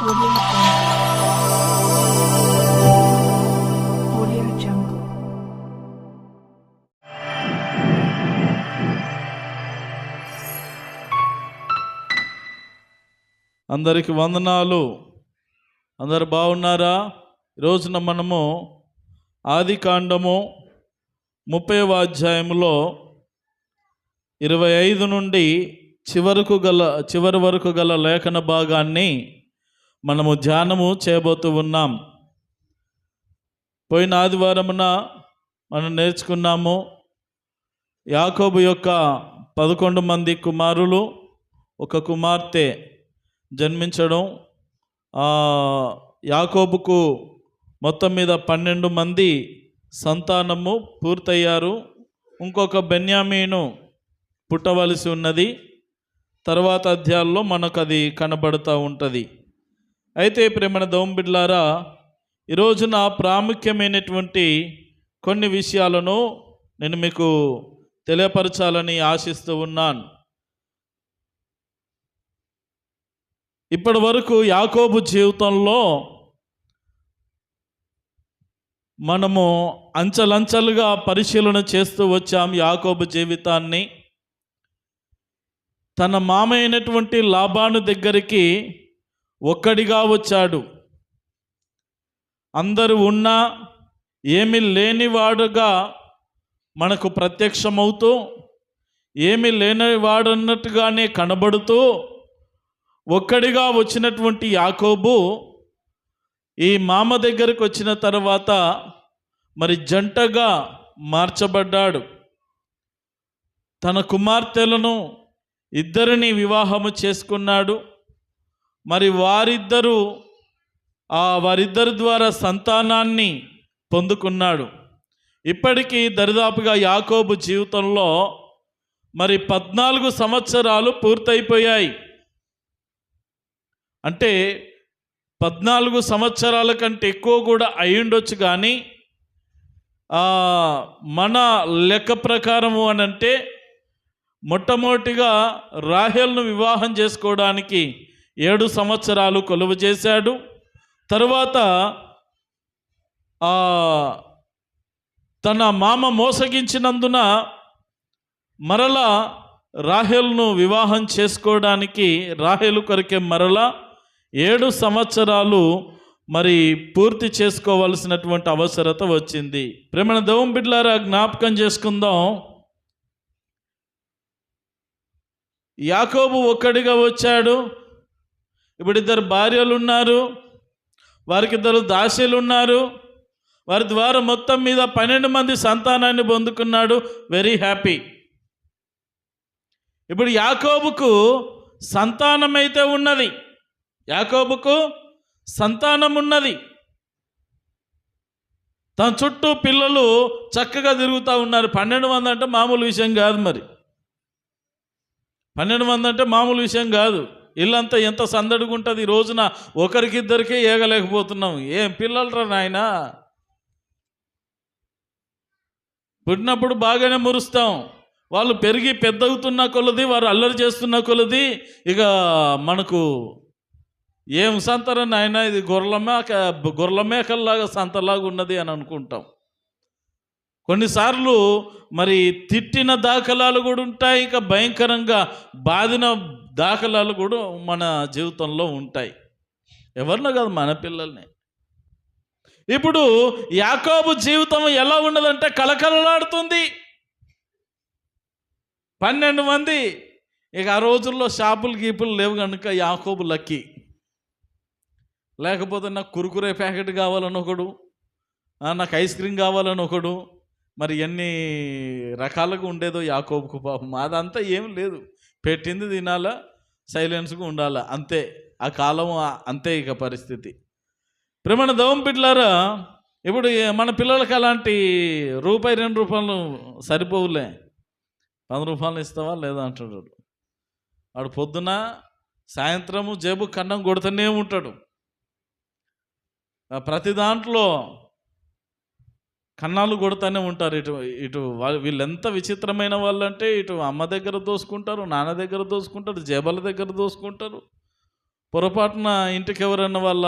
Audio Jungle. అందరికి వందనాలు. అందరు బాగున్నారా? ఈరోజున మనము ఆదికాండము 30వ అధ్యాయంలో 25 నుండి చివరి వరకు గల లేఖన భాగాన్ని మనము ధ్యానము చేయబోతూ ఉన్నాం. పోయిన ఆదివారమున మనం నేర్చుకున్నాము యాకోబు యొక్క 11 మంది కుమారులు, ఒక కుమార్తె జన్మించడం. యాకోబుకు మొత్తం మీద 12 మంది సంతానము పూర్తయ్యారు. ఇంకొక బెన్యామీను పుట్టవలసి ఉన్నది. తర్వాత అధ్యాయాల్లో మనకు అది కనబడుతూ ఉంటుంది. అయితే ప్రేమన దోంబిడ్లారా, ఈరోజున ప్రాముఖ్యమైనటువంటి కొన్ని విషయాలను నేను మీకు తెలియపరచాలని ఆశిస్తూ ఉన్నాను. ఇప్పటి వరకు యాకోబు జీవితంలో మనము అంచెలంచెలుగా పరిశీలన చేస్తూ వచ్చాం. యాకోబు జీవితాన్ని తన మామ అయినటువంటి లాబాను దగ్గరికి ఒక్కడిగా వచ్చాడు. అందరూ ఉన్నా ఏమీ లేనివాడుగా మనకు ప్రత్యక్షమవుతూ, ఏమీ లేనివాడన్నట్టుగానే కనబడుతూ ఒక్కడిగా వచ్చినటువంటి యాకోబు ఈ మామ దగ్గరికి వచ్చిన తర్వాత మరి జంటగా మార్చబడ్డాడు. తన కుమార్తెలను ఇద్దరిని వివాహము చేసుకున్నాడు. మరి వారిద్దరి ద్వారా సంతానాన్ని పొందుకున్నాడు. ఇప్పటికీ దరిదాపుగా యాకోబు జీవితంలో మరి 14 సంవత్సరాలు పూర్తయిపోయాయి. అంటే 14 సంవత్సరాల కంటే ఎక్కువ కూడా అయ్యుండొచ్చు. కానీ మన లెక్క ప్రకారము అనంటే మొట్టమొదటిగా రాహేలును వివాహం చేసుకోవడానికి 7 సంవత్సరాలు కొలువు చేశాడు. తరువాత తన మామ మోసగించినందున మరలా రాహేలును వివాహం చేసుకోవడానికి రాహేలు కొరకే మరలా 7 సంవత్సరాలు మరి పూర్తి చేసుకోవలసినటువంటి అవసరత వచ్చింది. ప్రేమన దవం బిడ్లారా, జ్ఞాపకం చేసుకుందాం. యాకోబు ఒక్కడిగా వచ్చాడు. ఇప్పుడు 2 భార్యలు ఉన్నారు, వారికి 2 దాసీలు ఉన్నారు. వారి ద్వారా మొత్తం మీద 12 మంది సంతానాన్ని పొందుకున్నాడు. Very happy. ఇప్పుడు యాకోబుకు సంతానమైతే ఉన్నది. యాకోబుకు సంతానం ఉన్నది. తన చుట్టూ పిల్లలు చక్కగా తిరుగుతూ ఉన్నారు. 12 మంది అంటే మామూలు విషయం కాదు. మరి 12 మంది అంటే మామూలు విషయం కాదు. ఇల్లంతా ఎంత సందడిగా ఉంటుంది. ఈ రోజున ఒకరికిద్దరికే ఏగలేకపోతున్నాం. ఏం పిల్లలరా నాయన. పుట్టినప్పుడు బాగానే మురుస్తాం. వాళ్ళు పెరిగి పెద్దవుతున్న కొలది, వారు అల్లరి చేస్తున్న కొలది ఇక మనకు ఏం సంతరా నాయన, ఇది గొర్రెల మేకల్లాగా సంతలాగా ఉన్నది అని అనుకుంటాం. కొన్నిసార్లు మరి తిట్టిన దాఖలాలు కూడా ఉంటాయి. ఇంకా భయంకరంగా బాధిన దాఖలాలు కూడా మన జీవితంలో ఉంటాయి. ఎవరినో కాదు, మన పిల్లల్ని. ఇప్పుడు యాకోబు జీవితం ఎలా ఉన్నదంటే కలకలలాడుతుంది. 12 మంది. ఇక ఆ రోజుల్లో షాపులు గీపులు లేవు కనుక యాకోబు లక్కీ. లేకపోతే నాకు కురుకురే ప్యాకెట్ కావాలని ఒకడు, నాకు ఐస్ క్రీమ్ కావాలని ఒకడు, మరి ఎన్ని రకాలుగా ఉండేదో యాకోబుకు. పాపం అదంతా ఏం లేదు. పెట్టింది తినాలా, సైలెన్స్గా ఉండాలా, అంతే. ఆ కాలం అంతే ఇక పరిస్థితి. ప్రేమణ దవం బిడ్డలారా, ఇప్పుడు మన పిల్లలకి అలాంటి రూపాయి 2 రూపాయలు సరిపోవులే. 10 రూపాయలు ఇస్తావా లేదా అంటాడు. వాడు పొద్దున సాయంత్రము జేబు కన్నం కొడుతూనే ఉంటాడు. ప్రతి దాంట్లో కన్నాలు కొడుతూనే ఉంటారు. ఇటు వీళ్ళు ఎంత విచిత్రమైన వాళ్ళు అంటే, ఇటు అమ్మ దగ్గర దోసుకుంటారు, నాన్న దగ్గర దోసుకుంటారు, జేబల దగ్గర దోసుకుంటారు. పొరపాటున ఇంటికి ఎవరైనా వాళ్ళ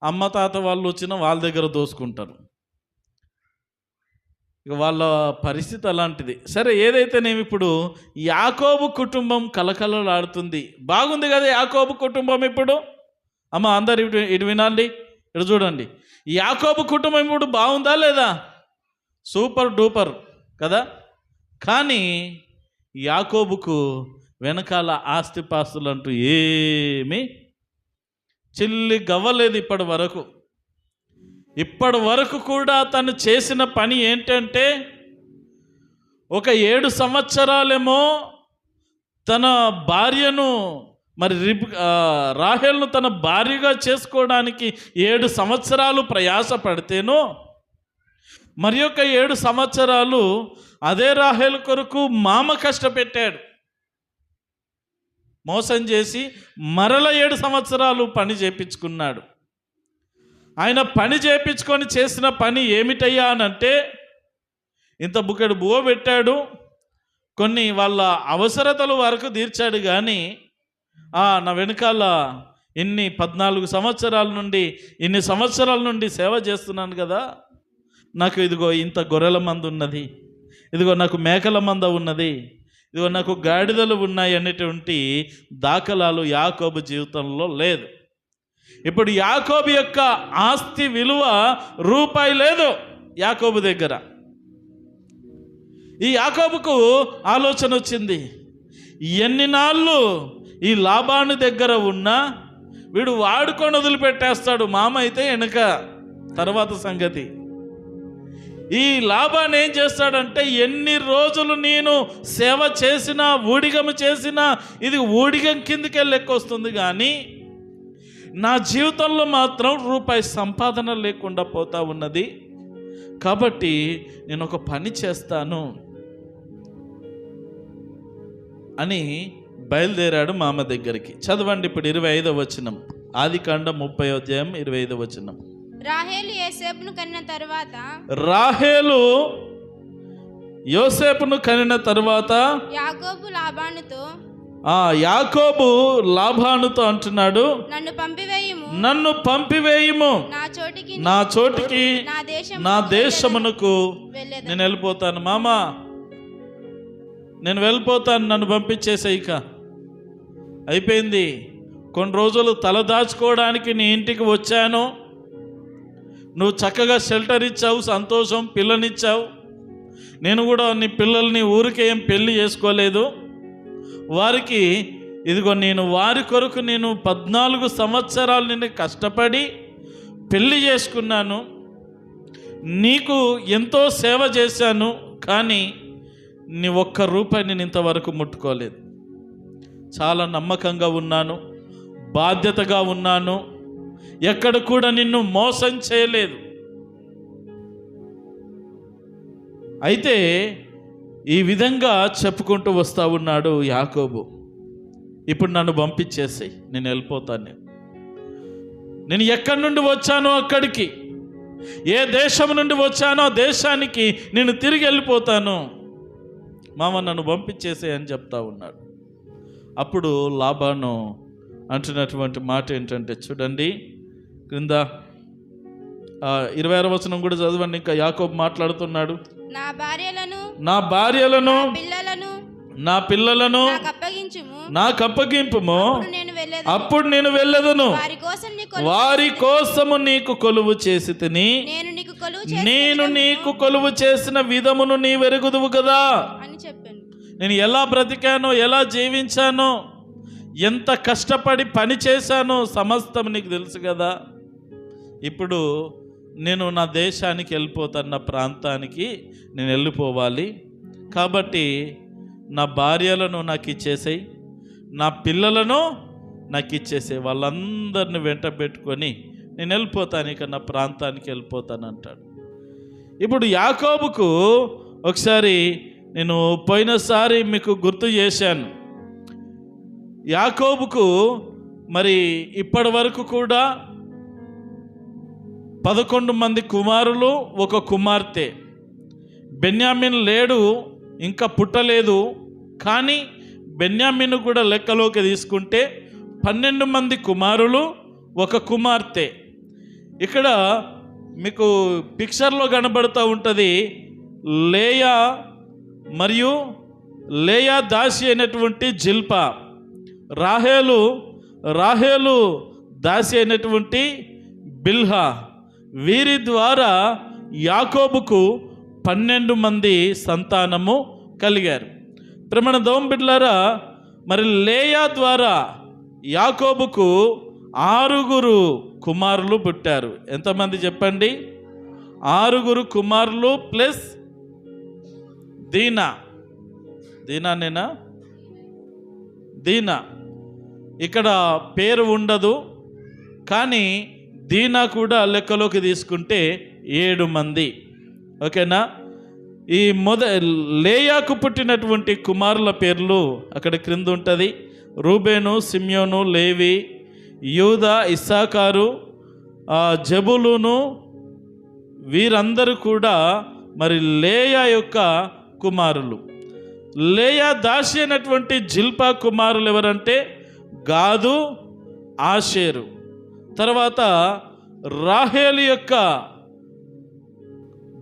అమ్మ తాత వాళ్ళు వచ్చినా వాళ్ళ దగ్గర దోసుకుంటారు. ఇక వాళ్ళ పరిస్థితి అలాంటిది. సరే, ఏదైతేనేమి ఇప్పుడు యాకోబు కుటుంబం కలకలలాడుతుంది. బాగుంది కదా యాకోబు కుటుంబం ఇప్పుడు. అమ్మ అందరు ఇటు వినాలి, ఇటు చూడండి. యాకోబు కుటుంబం ఇప్పుడు బాగుందా లేదా? సూపర్ డూపర్ కదా. కానీ యాకోబుకు వెనకాల ఆస్తిపాస్తులు అంటూ ఏమీ చిల్లి గవ్వలేదు ఇప్పటి వరకు కూడా తను చేసిన పని ఏంటంటే, ఒక 7 సంవత్సరాలేమో తన భార్యను మరి రాహేలును తన భార్యగా చేసుకోవడానికి 7 సంవత్సరాలు ప్రయాస పడితేనో, మరి యొక్క 7 సంవత్సరాలు అదే రాహేలు కొరకు మామ కష్టపెట్టాడు. మోసం చేసి మరల 7 సంవత్సరాలు పని చేయించుకున్నాడు. ఆయన పని చేయించుకొని చేసిన పని ఏమిటయ్యా అనంటే, ఇంత బుకెడు బువ్వ పెట్టాడు, కొన్ని వాళ్ళ అవసరతలు వరకు తీర్చాడు. కానీ నా వెనకాల 14 సంవత్సరాల నుండి ఇన్ని సంవత్సరాల నుండి సేవ చేస్తున్నాను కదా, నాకు ఇదిగో ఇంత గొర్రెల మంద ఉన్నది, ఇదిగో నాకు మేకల మంద ఉన్నది, ఇదిగో నాకు గాడిదలు ఉన్నాయి అనేటువంటి దాఖలాలు యాకోబు జీవితంలో లేదు. ఇప్పుడు యాకోబు యొక్క ఆస్తి విలువ రూపాయి లేదు యాకోబు దగ్గర. ఈ యాకోబుకు ఆలోచన వచ్చింది, ఎన్ని నాళ్ళు ఈ లాబాను దగ్గర ఉన్నా వీడు వాడుకొని వదిలిపెట్టేస్తాడు, మామ అయితే వెనక తర్వాత సంగతి. ఈ లాబాను ఏం చేస్తాడంటే, ఎన్ని రోజులు నేను సేవ చేసినా ఊడిగము చేసినా ఇది ఊడిగం కిందికే లెక్క వస్తుంది, కానీ నా జీవితంలో మాత్రం రూపాయి సంపాదన లేకుండా పోతా ఉన్నది. కాబట్టి నేను ఒక పని చేస్తాను అని బయలుదేరాడు మామ దగ్గరికి. చదవండి ఇప్పుడు 25వ వచనం, ఆదికాండం 30వ అధ్యాయం 25వ వచనం. రాహేలు యోసేపును కనిన తరువాత, రాహేలు యోసేపును కనిన తరువాత యాకోబు లాబానుతో, యాకోబు లాబానుతో అంటున్నాడు, నన్ను పంపివేయుము, నా చోటికి నా దేశమునకు నేను వెళ్ళిపోతాను. మామా నేను వెళ్ళిపోతాను, నన్ను పంపించేసే, ఇక అయిపోయింది. కొన్ని రోజులు తలదాచుకోవడానికి నీ ఇంటికి వచ్చాను, నువ్వు చక్కగా షెల్టర్ ఇచ్చావు, సంతోషం, పిల్లనిచ్చావు. నేను కూడా నీ పిల్లల్ని ఊరికే ఏం పెళ్లి చేసుకోలేదు, వారికి ఇదిగో నేను వారి కొరకు నేను 14 సంవత్సరాలు నేను కష్టపడి పెళ్లి చేసుకున్నాను, నీకు ఎంతో సేవ చేశాను, కానీ నీ ఒక్క రూపాయి నేను ఇంతవరకు ముట్టుకోలేదు. చాలా నమ్మకంగా ఉన్నాను, బాధ్యతగా ఉన్నాను, ఎక్కడ కూడా నిన్ను మోసం చేయలేదు. అయితే ఈ విధంగా చెప్పుకుంటూ వస్తూ ఉన్నాడు యాకోబు. ఇప్పుడు నన్ను పంపించేసాయి, నేను వెళ్ళిపోతాను. నేను ఎక్కడి నుండి వచ్చానో అక్కడికి, ఏ దేశం నుండి వచ్చానో దేశానికి నేను తిరిగి వెళ్ళిపోతాను, మామ నన్ను పంపించేసాయి అని చెప్తా ఉన్నాడు. అప్పుడు లాబాను అంటున్నటువంటి మాట ఏంటంటే, చూడండి క్రింద 26వ వచనం కూడా చదవండి. ఇంకా యాకోబు మాట్లాడుతున్నాడు, నా భార్యలను నా పిల్లలను నాకు అప్పగింపుము, అప్పుడు నేను వెళ్ళదును, వారి కోసము నీకు కొలువు చేసి తిని, నేను నీకు కొలువు చేసిన విధమును నీ వెరుగుదువు కదా. నేను ఎలా బ్రతికానో, ఎలా జీవించానో, ఎంత కష్టపడి పని చేశానో సమస్తం నీకు తెలుసు కదా. ఇప్పుడు నేను నా దేశానికి వెళ్ళిపోతాను, నా ప్రాంతానికి నేను వెళ్ళిపోవాలి. కాబట్టి నా భార్యలను నాకు ఇచ్చేసేయి, నా పిల్లలను నాకు ఇచ్చేసేయి, వాళ్ళందరిని వెంట పెట్టుకొని నేను వెళ్ళిపోతాను, ఇక నా ప్రాంతానికి వెళ్ళిపోతాను అంటాడు. ఇప్పుడు యాకోబుకు ఒకసారి నేను పోయినసారి మీకు గుర్తు చేశాను, యాకోబుకు మరి ఇప్పటి వరకు కూడా 11 మంది కుమారులు, ఒక కుమార్తె. బెన్యామిన్ లేడు, ఇంకా పుట్టలేదు. కానీ బెన్యామిన్ కూడా లెక్కలోకి తీసుకుంటే 12 మంది కుమారులు, ఒక కుమార్తె. ఇక్కడ మీకు పిక్చర్లో కనబడుతూ ఉంటుంది లేయా మరియు లేయా దాసి అయినటువంటి జిల్పా, రాహేలు దాసి అయినటువంటి బిల్హా. వీరి ద్వారా యాకోబుకు 12 మంది సంతానము కలిగారు. ప్రేమణ దేవుని బిడ్డలారా, మరి లేయా ద్వారా యాకోబుకు 6 కుమారులు పుట్టారు. ఎంతమంది చెప్పండి? 6 కుమారులు ప్లస్ దీనా ఇక్కడ పేరు ఉండదు, కానీ దీనా కూడా లెక్కలోకి తీసుకుంటే 7 మంది. ఓకేనా? ఈ లేయాకు పుట్టినటువంటి కుమారుల పేర్లు అక్కడ క్రింద ఉంటుంది. రూబేను, సిమ్యోను, లేవి, యూదా, ఇస్సాకారు, జబులును. వీరందరూ కూడా మరి లేయా యొక్క కుమారులు. లేయా దాసి అయినటువంటి జిల్పా కుమారులు ఎవరంటే గాదు, ఆషేరు. తర్వాత రాహేలు యొక్క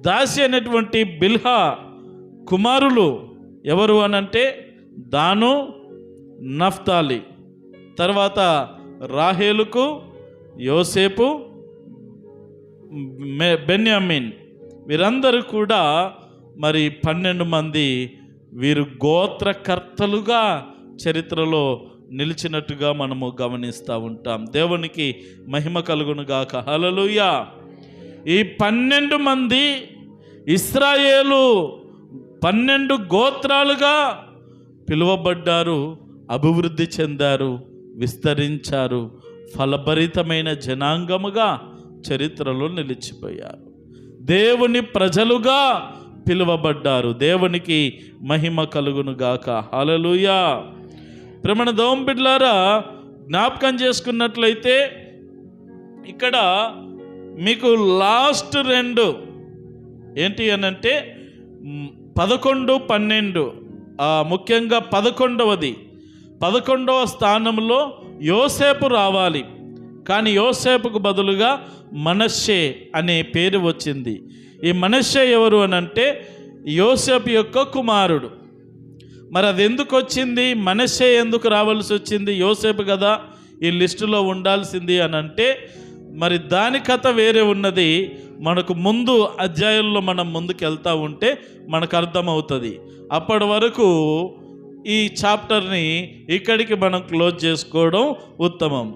దాసి అయినటువంటి బిల్హా కుమారులు ఎవరు అనంటే దాను, నఫ్తాలి. తర్వాత రాహేలుకు యోసేపు, బెన్యామిన్. వీరందరూ కూడా మరి 12 మంది వీరు గోత్రకర్తలుగా చరిత్రలో నిలిచినట్టుగా మనము గమనిస్తూ ఉంటాం. దేవునికి మహిమ కలుగునుగాక. హల్లెలూయా. ఈ 12 మంది ఇశ్రాయేలు 12 గోత్రాలుగా పిలువబడ్డారు, అభివృద్ధి చెందారు, విస్తరించారు, ఫలభరితమైన జనాంగముగా చరిత్రలో నిలిచిపోయారు. దేవుని ప్రజలుగా పిలువబడ్డారు. దేవునికి మహిమ కలుగునుగాక. హల్లెలూయా. ప్రేమణ దేవుని బిడ్డలారా, జ్ఞాపకం చేసుకున్నట్లయితే ఇక్కడ మీకు లాస్ట్ 2 ఏంటి అనంటే 11, 12. ముఖ్యంగా 11వ స్థానంలో యోసేపు రావాలి, కానీ యోసేపుకు బదులుగా మనష్షే అనే పేరు వచ్చింది. ఈ మనష్షే ఎవరు అనంటే యోసేపు యొక్క కుమారుడు. మరి అది ఎందుకు వచ్చింది? మనష్షే ఎందుకు రావాల్సి వచ్చింది? యోసేపు కదా ఈ లిస్టులో ఉండాల్సింది అనంటే మరి దాని కథ వేరే ఉన్నది. మనకు ముందు అధ్యాయంలో మనం ముందుకు వెళ్తూ ఉంటే మనకు అర్థమవుతుంది. అప్పటి వరకు ఈ చాప్టర్ని ఇక్కడికి మనం క్లోజ్ చేసుకోవడం ఉత్తమం.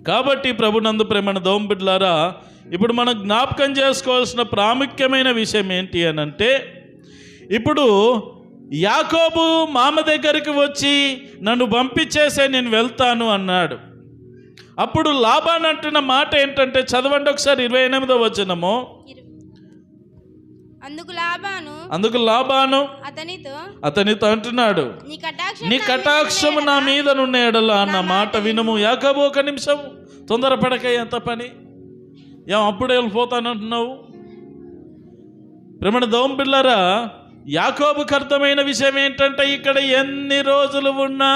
కాబట్టి ప్రభునందు ప్రేమణ దేవుని బిడ్డలారా, ఇప్పుడు మనం జ్ఞాపకం చేసుకోవాల్సిన ప్రాముఖ్యమైన విషయం ఏంటి అనంటే, ఇప్పుడు యాకోబు మామ దగ్గరికి వచ్చి నన్ను పంపించేసే నేను వెళ్తాను అన్నాడు. అప్పుడు లాబాను అంటున్న మాట ఏంటంటే, చదవండి ఒకసారి 28వ వచనము. అందుకు లాబాను అతనితో అంటున్నాడు, నీ కటాక్షము నా మీద నున్న ఎడల అన్న మాట వినుము. యాకోబు, ఒక నిమిషం, తొందరపడక, ఎంత పని, అప్పుడే వెళ్ళిపోతానంటున్నావు? ప్రేమణ దేవుని బిడ్డలారా, యాకోబుకు అర్థమైన విషయం ఏంటంటే, ఇక్కడ ఎన్ని రోజులు ఉన్నా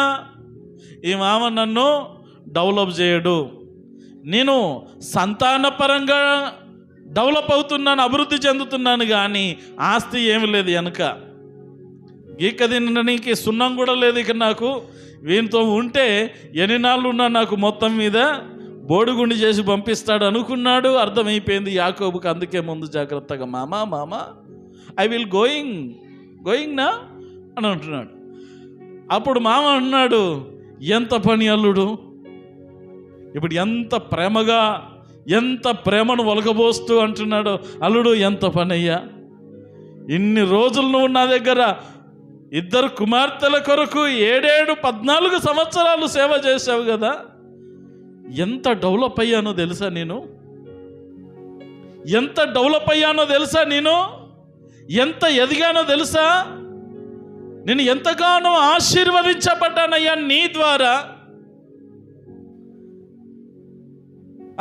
ఈ మామ నన్ను డెవలప్ చేయడు. నేను సంతానపరంగా డెవలప్ అవుతున్నాను, అభివృద్ధి చెందుతున్నాను, కానీ ఆస్తి ఏమి లేదు వెనుక. గీక తినడానికి సున్నం కూడా లేదు. ఇక నాకు వీనితో ఉంటే ఎన్ని నాళ్ళు ఉన్నా నాకు మొత్తం మీద బోడిగుండి చేసి పంపిస్తాడు అనుకున్నాడు. అర్థమైపోయింది యాకోబుకి. అందుకే ముందు జాగ్రత్తగా మామ ఐ విల్ గోయింగ్ నా అని అంటున్నాడు. అప్పుడు మామ అన్నాడు, ఎంత పని అల్లుడు, ఇప్పుడు ఎంత ప్రేమగా, ఎంత ప్రేమను ఒలకబోస్తూ అంటున్నాడు. అల్లుడు, ఎంత పని అయ్యా, ఇన్ని రోజులు నువ్వు నా దగ్గర 2 కుమార్తెల కొరకు 7, 14 సంవత్సరాలు సేవ చేసావు కదా, ఎంత డెవలప్ అయ్యానో తెలుసా నేను? ఎంత ఎదిగానో తెలుసా? నేను ఎంతగానో ఆశీర్వదించబడ్డానయ్యా నీ ద్వారా.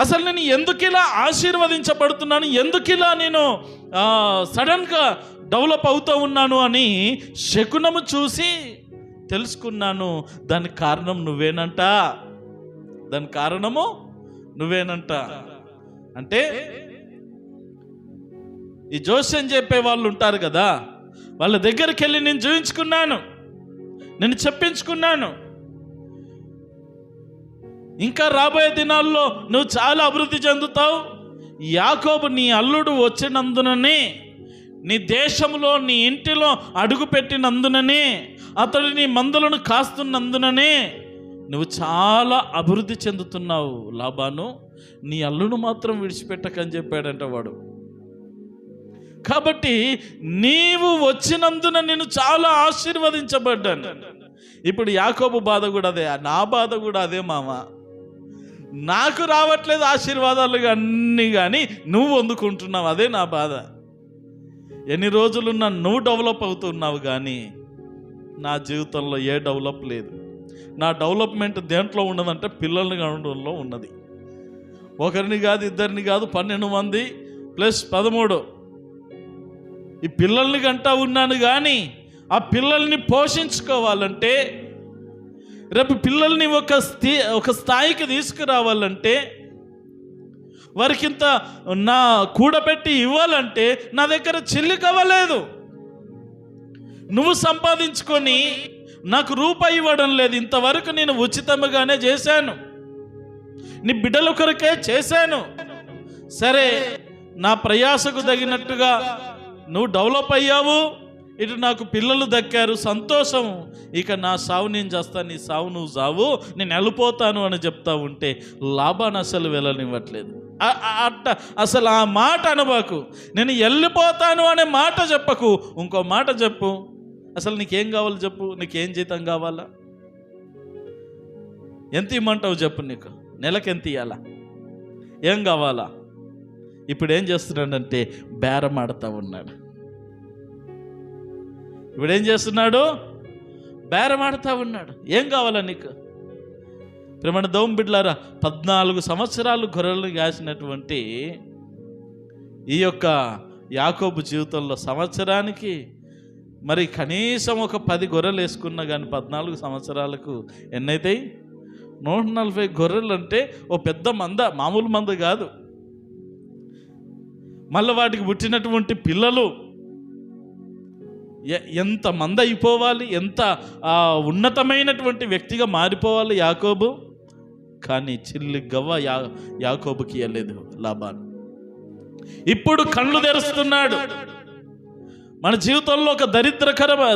అసలు నేను ఎందుకు ఇలా ఆశీర్వదించబడుతున్నాను, ఎందుకు ఇలా నేను సడన్గా డెవలప్ అవుతూ ఉన్నాను అని శకునము చూసి తెలుసుకున్నాను, దానికి కారణం నువ్వేనంట, దానికి కారణము నువ్వేనంట. అంటే ఈ జోస్యం చెప్పే వాళ్ళు ఉంటారు కదా, వాళ్ళ దగ్గరికి వెళ్ళి నేను చూపించుకున్నాను, నేను చెప్పించుకున్నాను, ఇంకా రాబోయే దినాల్లో నువ్వు చాలా అభివృద్ధి చెందుతావు. యాకోబు నీ అల్లుడు వచ్చినందుననే, నీ దేశంలో నీ ఇంటిలో అడుగు పెట్టినందుననే, అతడు నీ మందలను కాస్తున్నందుననే నువ్వు చాలా అభివృద్ధి చెందుతున్నావు లాబాను, నీ అల్లుడు మాత్రం విడిచిపెట్టకని చెప్పాడంట వాడు. కాబట్టి నీవు వచ్చినందున నేను చాలా ఆశీర్వదించబడ్డాను. ఇప్పుడు యాకోబు బాధ కూడా అదే, నా బాధ కూడా అదే మామ. నాకు రావట్లేదు ఆశీర్వాదాలు అన్నీ, కానీ నువ్వు అందుకుంటున్నావు, అదే నా బాధ. ఎన్ని రోజులున్నా నువ్వు డెవలప్ అవుతున్నావు, కానీ నా జీవితంలో ఏ డెవలప్ లేదు. నా డెవలప్మెంట్ దేంట్లో ఉన్నదంటే పిల్లల్ని కనడంలో ఉన్నది. ఒకరిని కాదు, ఇద్దరిని కాదు, 12 మంది ప్లస్ 13 ఈ పిల్లల్ని కంటా ఉన్నాను. కానీ ఆ పిల్లల్ని పోషించుకోవాలంటే, రేపు పిల్లల్ని ఒక స్థాయికి తీసుకురావాలంటే, వారికింత నా కూడబెట్టి ఇవ్వాలంటే నా దగ్గర చిల్లి కవ్వలేదు. నువ్వు సంపాదించుకొని నాకు రూపాయి ఇవ్వడం లేదు. ఇంతవరకు నేను ఉచితంగానే చేశాను, నీ బిడ్డల కొరకే చేశాను. సరే, నా ప్రయాసకు తగినట్టుగా నువ్వు డెవలప్ అయ్యావు, ఇటు నాకు పిల్లలు దక్కారు, సంతోషం. ఇక నా సావు నేను చేస్తాను, నీ సావు నువ్వు సావు, నేను వెళ్ళిపోతాను అని చెప్తా ఉంటే లాబాను అసలు వెళ్ళనివ్వట్లేదు. అసలు ఆ మాట అనబాకు, నేను వెళ్ళిపోతాను అనే మాట చెప్పకు, ఇంకో మాట చెప్పు. అసలు నీకేం కావాలి చెప్పు, నీకేం జీతం కావాలా, ఎంత ఇమ్మంటావు చెప్పు, నీకు నెలకు ఎంత ఇవ్వాలా, ఏం కావాలా? ఇప్పుడు ఏం చేస్తున్నాడంటే బేరం ఆడుతూ ఉన్నాడు. ఇప్పుడు ఏం చేస్తున్నాడు? బేరం ఆడుతూ ఉన్నాడు. ఏం కావాలా నీకు? ప్రేమ దౌం బిడ్లారా, 14 సంవత్సరాలు గొర్రెలను కాసినటువంటి ఈ యొక్క యాకోబు జీవితంలో సంవత్సరానికి మరి కనీసం ఒక 10 గొర్రెలు వేసుకున్నా కానీ 14 సంవత్సరాలకు ఎన్నైతాయి? 140 గొర్రెలు. అంటే ఓ పెద్ద మంద, మామూలు మంద కాదు. మళ్ళీ వాటికి పుట్టినటువంటి పిల్లలు ఎంత మంది అయిపోవాలి, ఎంత ఉన్నతమైనటువంటి వ్యక్తిగా మారిపోవాలి యాకోబు. కానీ చిల్లి గవ్వ యాకోబుకి ఇవ్వలేదు లాబాను. ఇప్పుడు కళ్ళు తెరుస్తున్నాడు. మన జీవితంలో ఒక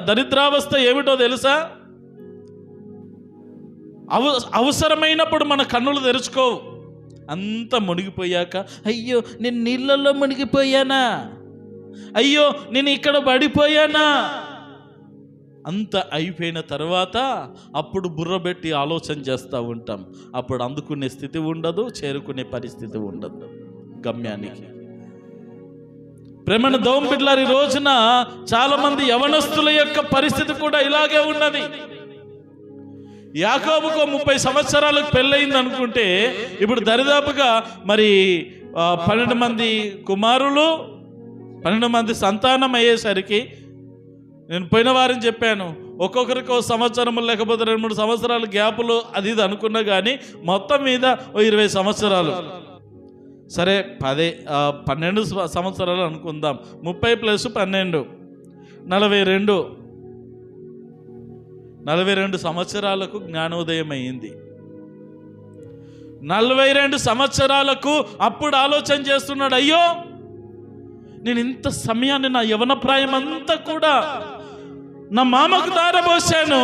దరిద్రావస్థ ఏమిటో తెలుసా? అవసరమైనప్పుడు మన కన్నులు తెరుచుకోవు. అంత మునిగిపోయాక, అయ్యో నేను నీళ్ళల్లో మునిగిపోయానా, అయ్యో నేను ఇక్కడ పడిపోయానా, అంత అయిపోయిన తర్వాత అప్పుడు బుర్రబెట్టి ఆలోచన చేస్తూ ఉంటాం. అప్పుడు అందుకునే స్థితి ఉండదు, చేరుకునే పరిస్థితి ఉండదు గమ్యానికి. ప్రేమను దౌం బిడ్డలారా, ఈ రోజున చాలా మంది యవనస్తుల యొక్క పరిస్థితి కూడా ఇలాగే ఉన్నది. యాకోబుకు 30 సంవత్సరాలకు పెళ్ళయింది అనుకుంటే, ఇప్పుడు దరిదాపుగా మరి 12 మంది కుమారులు, 12 మంది సంతానం అయ్యేసరికి, నేను పోయిన వారం చెప్పాను, ఒక్కొక్కరికి 1 సంవత్సరం లేకపోతే 2-3 సంవత్సరాలు గ్యాపులు అది ఇది అనుకున్నా కానీ మొత్తం మీద 20 సంవత్సరాలు. సరే 12 సంవత్సరాలు అనుకుందాం. 30 + 12 42 సంవత్సరాలకు జ్ఞానోదయం అయింది. 42 సంవత్సరాలకు అప్పుడు ఆలోచన చేస్తున్నాడు, అయ్యో నేను ఇంత సమయాన్ని నా యవన ప్రాయం అంతా కూడా నా మామకు దారబోసాను,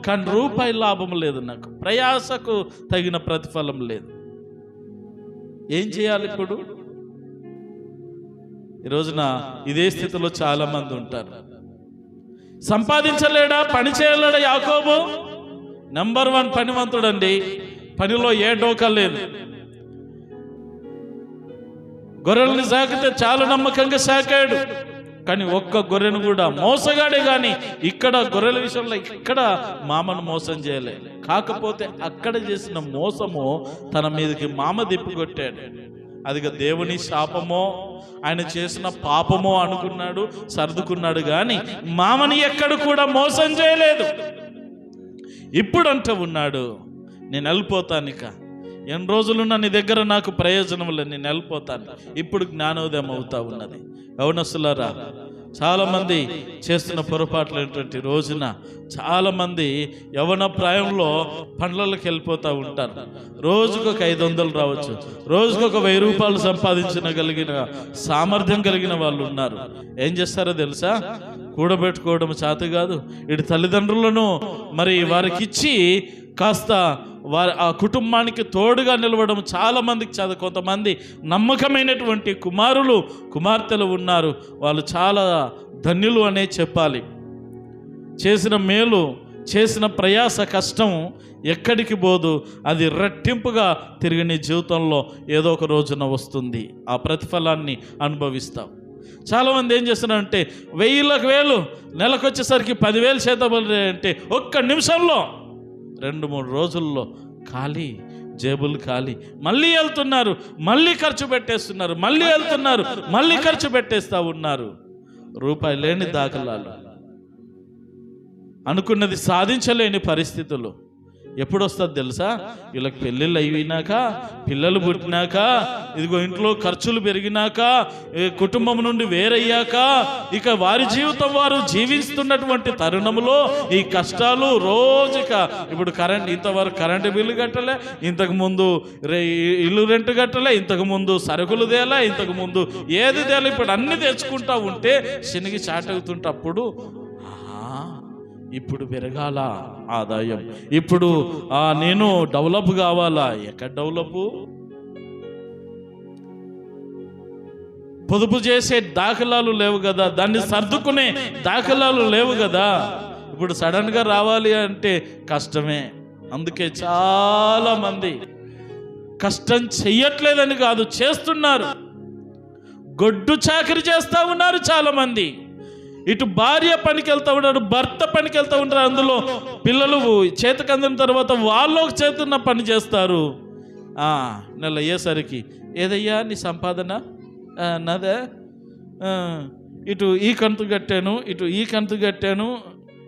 కానీ రూపాయి లాభం లేదు, నాకు ప్రయాసకు తగిన ప్రతిఫలం లేదు. ఏం చేయాలి ఇప్పుడు? ఈ రోజున ఇదే స్థితిలో చాలా మంది ఉంటారు. సంపాదించలేడా, పని చేయలేడా యాకోబు? నెంబర్ 1 పనివంతుడండి, పనిలో ఏ డోకా లేదు. గొర్రెల్ని సాకితే చాలా నమ్మకంగా సాకాడు, కానీ ఒక్క గొర్రెను కూడా మోసగాడే. కానీ ఇక్కడ గొర్రెల విషయంలో ఇక్కడ మామను మోసం చేయలే. కాకపోతే అక్కడ చేసిన మోసము తన మీదకి మామ దిప్పుకొట్టాడు. అదిగా దేవుని శాపమో ఆయన చేసిన పాపమో అనుకున్నాడు, సర్దుకున్నాడు. కానీ మామని ఎక్కడ కూడా మోసం చేయలేదు. ఇప్పుడు అంటూ ఉన్నాడు, నేను వెళ్ళిపోతాను, ఇక ఎన్ని రోజులున్నా నీ దగ్గర నాకు ప్రయోజనం లేదు, నేను వెళ్ళిపోతాను. ఇప్పుడు జ్ఞానోదయం అవుతా ఉన్నది. యవనస్తులారా, చాలామంది చేస్తున్న పొరపాట్లు ఏంటంటే, రోజున చాలామంది యవన ప్రాయంలో పండ్లకి వెళ్ళిపోతూ ఉంటారు. రోజుకొక 500 రావచ్చు, రోజుకొక 1000 రూపాయలు సంపాదించగలిగిన సామర్థ్యం కలిగిన వాళ్ళు ఉన్నారు. ఏం చేస్తారో తెలుసా? కూడబెట్టుకోవడం చేత కాదు, ఇటు తల్లిదండ్రులను మరి వారికి ఇచ్చి కాస్త వారి ఆ కుటుంబానికి తోడుగా నిలవడం చాలా మందికి చదువు. కొంతమంది నమ్మకమైనటువంటి కుమారులు కుమార్తెలు ఉన్నారు, వాళ్ళు చాలా ధన్యులు అనే చెప్పాలి. చేసిన మేలు, చేసిన ప్రయాస, కష్టం ఎక్కడికి పోదు, అది రెట్టింపుగా తిరిగి నీ జీవితంలో ఏదో ఒక రోజున వస్తుంది. ఆ ప్రతిఫలాన్ని అనుభవిస్తాం. చాలామంది ఏం చేస్తున్నారంటే 1000 నెలకు వచ్చేసరికి 10,000 చేతబడి అంటే ఒక్క నిమిషంలో 2-3 రోజుల్లో ఖాళీ, జేబులు ఖాళీ. మళ్ళీ వెళ్తున్నారు, మళ్ళీ ఖర్చు పెట్టేస్తున్నారు, మళ్ళీ వెళ్తున్నారు, మళ్ళీ ఖర్చు పెట్టేస్తూ ఉన్నారు. రూపాయి లేని దాఖలాలు, అనుకున్నది సాధించలేని పరిస్థితులు. ఎప్పుడు వస్తుంది తెలుసా? వీళ్ళకి పెళ్ళిళ్ళు అయినాక, పిల్లలు పుట్టినాక, ఇదిగో ఇంట్లో ఖర్చులు పెరిగినాక, కుటుంబం నుండి వేరయ్యాక, ఇక వారి జీవితం వారు జీవిస్తున్నటువంటి తరుణంలో ఈ కష్టాలు రోజుక. ఇప్పుడు ఇంతవరకు కరెంటు బిల్లు కట్టలే, ఇంతకుముందు ఇల్లు రెంట్ కట్టలే, ఇంతకుముందు సరుకులు తేలా, ఇంతకుముందు ఏది తేలా, ఇప్పుడు అన్ని తెచ్చుకుంటా ఉంటే శనిగి చాటవుతుంటప్పుడు ఇప్పుడు పెరగాల ఆదాయం, ఇప్పుడు నేను డెవలప్ కావాలా. ఎక్కడ డెవలప్? పొదుపు చేసే దాఖలాలు లేవు కదా, దాన్ని సర్దుకునే దాఖలాలు లేవు కదా. ఇప్పుడు సడన్గా రావాలి అంటే కష్టమే. అందుకే చాలా మంది కష్టం చెయ్యట్లేదని కాదు, చేస్తున్నారు. గొడ్డు చాకరీ చేస్తూ ఉన్నారు చాలామంది. ఇటు భార్య పనికి వెళ్తూ ఉన్నాడు, భర్త పనికి వెళ్తూ ఉంటారు. అందులో పిల్లలు చేతికి అందిన తర్వాత వాళ్ళు ఒక చేతున్న పని చేస్తారు. నెల అయ్యేసరికి ఏదయ్యా నీ సంపాదన? నాదే, ఇటు ఈ కంతు కట్టాను, ఇటు ఈ కంతు కట్టాను,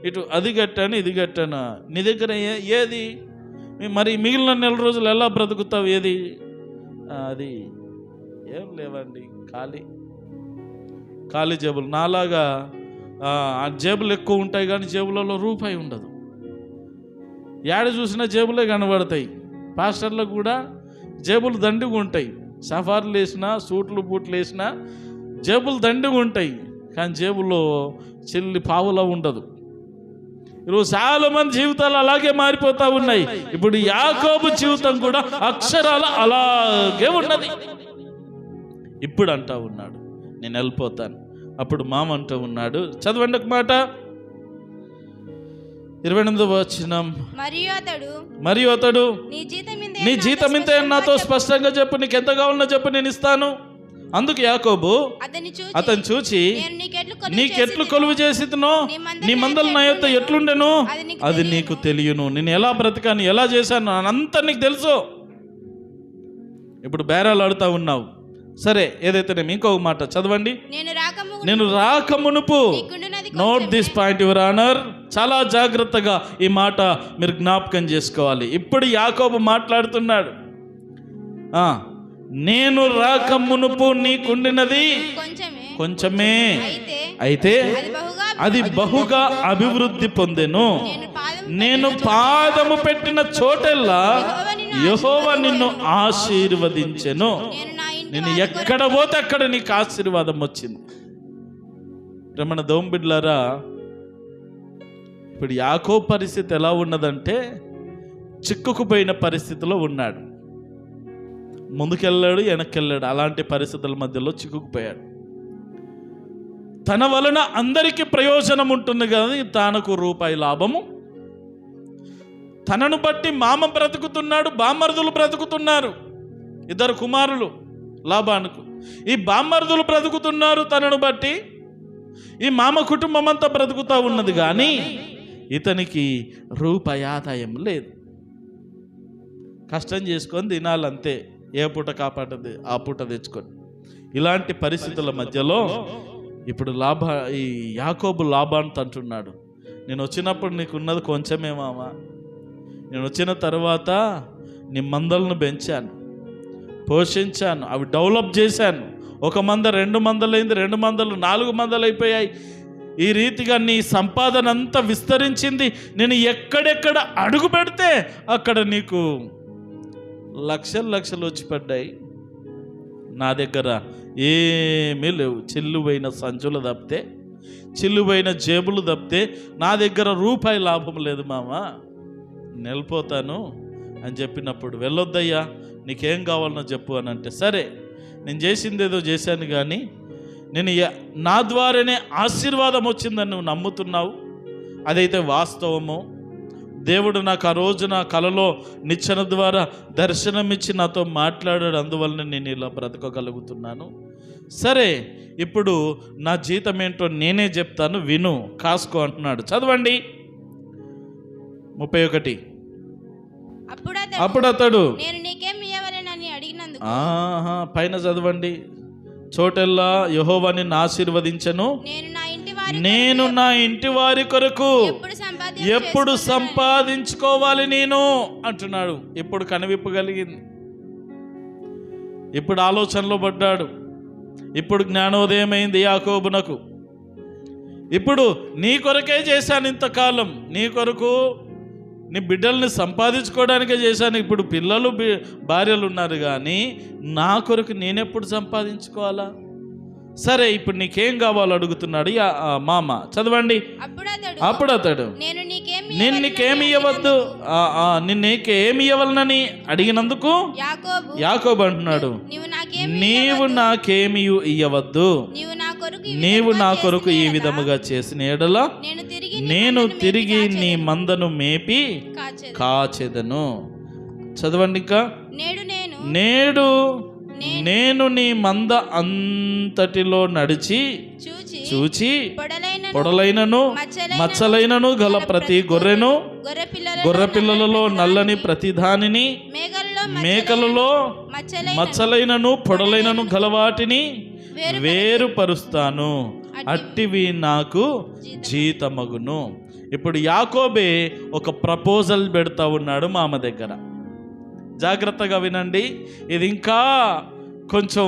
ఇటు అది కట్టాను, ఇది కట్టాను. నీ దగ్గర ఏది? మరి మిగిలిన నెల రోజులు ఎలా బ్రతుకుతావు? ఏది? అది ఏం లేవండి, ఖాళీ జేబులు. నాలాగా ఆ జేబులు ఎక్కువ ఉంటాయి కానీ జేబులలో రూపాయి ఉండదు. ఏడ చూసినా జేబులే కనబడతాయి. పాస్టర్లకు కూడా జేబులు దండిగా ఉంటాయి. సఫార్లు వేసినా, సూట్లు బూట్లు వేసినా జేబులు దండిగా ఉంటాయి, కానీ జేబులో చెల్లి పావులా ఉండదు. ఈరోజు చాలా మంది జీవితాలు అలాగే మారిపోతూ ఉన్నాయి. ఇప్పుడు యాకోబు జీవితం కూడా అక్షరాల అలాగే ఉన్నది. ఇప్పుడు అంటా ఉన్నాడు, నేను వెళ్ళిపోతాను. అప్పుడు మామ అంటూ ఉన్నాడు, చదవండి ఒక మాట, 28వ వచనం. మరియు అతడు నీ జీతం ఇంతే నాతో స్పష్టంగా చెప్పు, నీకు ఎంత కావాలన్నా చెప్పు, నేను ఇస్తాను. అందుకు యాకోబు అతను చూచి, నీకెట్లు కొలువు చేసినో, నీ మందలు నా యొక్క ఎట్లుండెను అది నీకు తెలియను. నేను ఎలా బ్రతికాను, ఎలా చేశాను అంతా నీకు తెలుసు. ఇప్పుడు బేరాలు ఆడుతూ ఉన్నావు. సరే, ఏదైతే ఇంకొక మాట చదవండి. నేను రాకమునుపు, note this point your honour, చాలా జాగ్రత్తగా ఈ మాట మీరు జ్ఞాపకం చేసుకోవాలి. ఇప్పుడు యాకోబు మాట్లాడుతున్నాడు, నేను రాకమునుపు నీకుండినది కొంచెమే, అయితే అది బహుగా అభివృద్ధి పొందెను. నేను పాదము పెట్టిన చోటెల్లా యెహోవా నిన్ను ఆశీర్వదించెను. నేను ఎక్కడ పోతే అక్కడ నీకు ఆశీర్వాదం వచ్చింది. రమణ దోంబిడ్లారా, ఇప్పుడు యాకోబు పరిస్థితి ఎలా ఉన్నదంటే చిక్కుకుపోయిన పరిస్థితిలో ఉన్నాడు. ముందుకెళ్ళాడు, వెనక్కెళ్ళాడు. అలాంటి పరిస్థితుల మధ్యలో చిక్కుకుపోయాడు. తన వలన అందరికీ ప్రయోజనం ఉంటుంది కానీ తనకు రూపాయి లాభము. తనను బట్టి మామ బ్రతుకుతున్నాడు, బామర్దులు బ్రతుకుతున్నారు. 2 కుమారులు లాబానుకు. ఈ బామర్దులు బ్రతుకుతున్నారు తనను బట్టి, ఈ మామ కుటుంబం అంతా బ్రతుకుతూ ఉన్నది, కానీ ఇతనికి రూపాయి ఆదాయం లేదు. కష్టం చేసుకొని తినాలంతే, ఏ పూట కాపాటది ఆ పూట తెచ్చుకొని. ఇలాంటి పరిస్థితుల మధ్యలో ఇప్పుడు ఈ యాకోబు లాబాను అంటున్నాడు, నేను వచ్చినప్పుడు నీకున్నది కొంచెమే మామ, నేను వచ్చిన తర్వాత నీ మందలను పెంచాను, పోషించాను, అవి డెవలప్ చేశాను. 1 మంద 2 మందలైంది, 2 మందలు 4 మందలు అయిపోయాయి. ఈ రీతిగా నీ సంపాదన అంతా విస్తరించింది. నేను ఎక్కడెక్కడ అడుగు పెడితే అక్కడ నీకు లక్షలు లక్షలు వచ్చి పడ్డాయి. నా దగ్గర ఏమీ లేవు, చిల్లువైన సంచులు తప్పితే, చిల్లువైన జేబులు తప్పితే నా దగ్గర రూపాయి లాభం లేదు మామ, నిలిపోతాను అని చెప్పినప్పుడు, వెళ్ళొద్దయ్యా నీకేం కావాలనో చెప్పు అని అంటే, సరే నేను చేసింది ఏదో చేశాను కానీ నేను నా ద్వారానే ఆశీర్వాదం వచ్చిందని నువ్వు నమ్ముతున్నావు, అదైతే వాస్తవము. దేవుడు నాకు ఆ రోజున కలలో నిచ్చెన ద్వారా దర్శనమిచ్చి నాతో మాట్లాడాడు, అందువలన నేను ఇలా బ్రతకగలుగుతున్నాను. సరే ఇప్పుడు నా జీతం ఏంటో నేనే చెప్తాను, విను, కాసుకో అంటున్నాడు. చదవండి 31. అప్పుడు అతడు నేను నీకేమి ఇవ్వలేనని అడిగినందుకు, పైన చదవండి, చోటెల్లా యెహోవాని ఆశీర్వదించెను, నేను నా ఇంటి వారి కొరకు ఎప్పుడు సంపాదించుకోవాలి నేను అంటున్నాడు. ఇప్పుడు కనువిప్పు కలిగింది, ఇప్పుడు ఆలోచనలో పడ్డాడు, ఇప్పుడు జ్ఞానోదయం అయింది యాకోబునకు. ఇప్పుడు నీ కొరకే చేశాను ఇంతకాలం, నీ కొరకు నీ బిడ్డల్ని సంపాదించుకోవడానికే చేశాను. ఇప్పుడు పిల్లలు భార్యలు ఉన్నారు కానీ నా కొరకు నేనెప్పుడు సంపాదించుకోవాలా? సరే ఇప్పుడు నీకేం కావాలో అడుగుతున్నాడు మామ. చదవండి. అప్పుడు అతడు నేను నీకేమి ఇవ్వద్దు, నీకేమి ఇవ్వాలని అడిగినందుకు యాకోబు అంటున్నాడు, నీవు నాకేమి ఇవ్వద్దు, నీవు నా కొరకు ఈ విధముగా చేసిన ఎడల నేను తిరిగి నీ మందను మేపి కాచెదను. చదవండి ఇంకా. నేడు నేను నీ మంద అంతటిలో నడిచి చూచి పొడలైనను మచ్చలైనను గల ప్రతి గొర్రె పిల్లలలో నల్లని ప్రతి దానిని, మేకలలో మచ్చలైనను పొడలైనను గలవాటిని వేరుపరుస్తాను, అట్టివి నాకు జీతమగును. ఇప్పుడు యాకోబే ఒక ప్రపోజల్ పెడతా ఉన్నాడు మామ దగ్గర. జాగ్రత్తగా వినండి, ఇది ఇంకా కొంచెం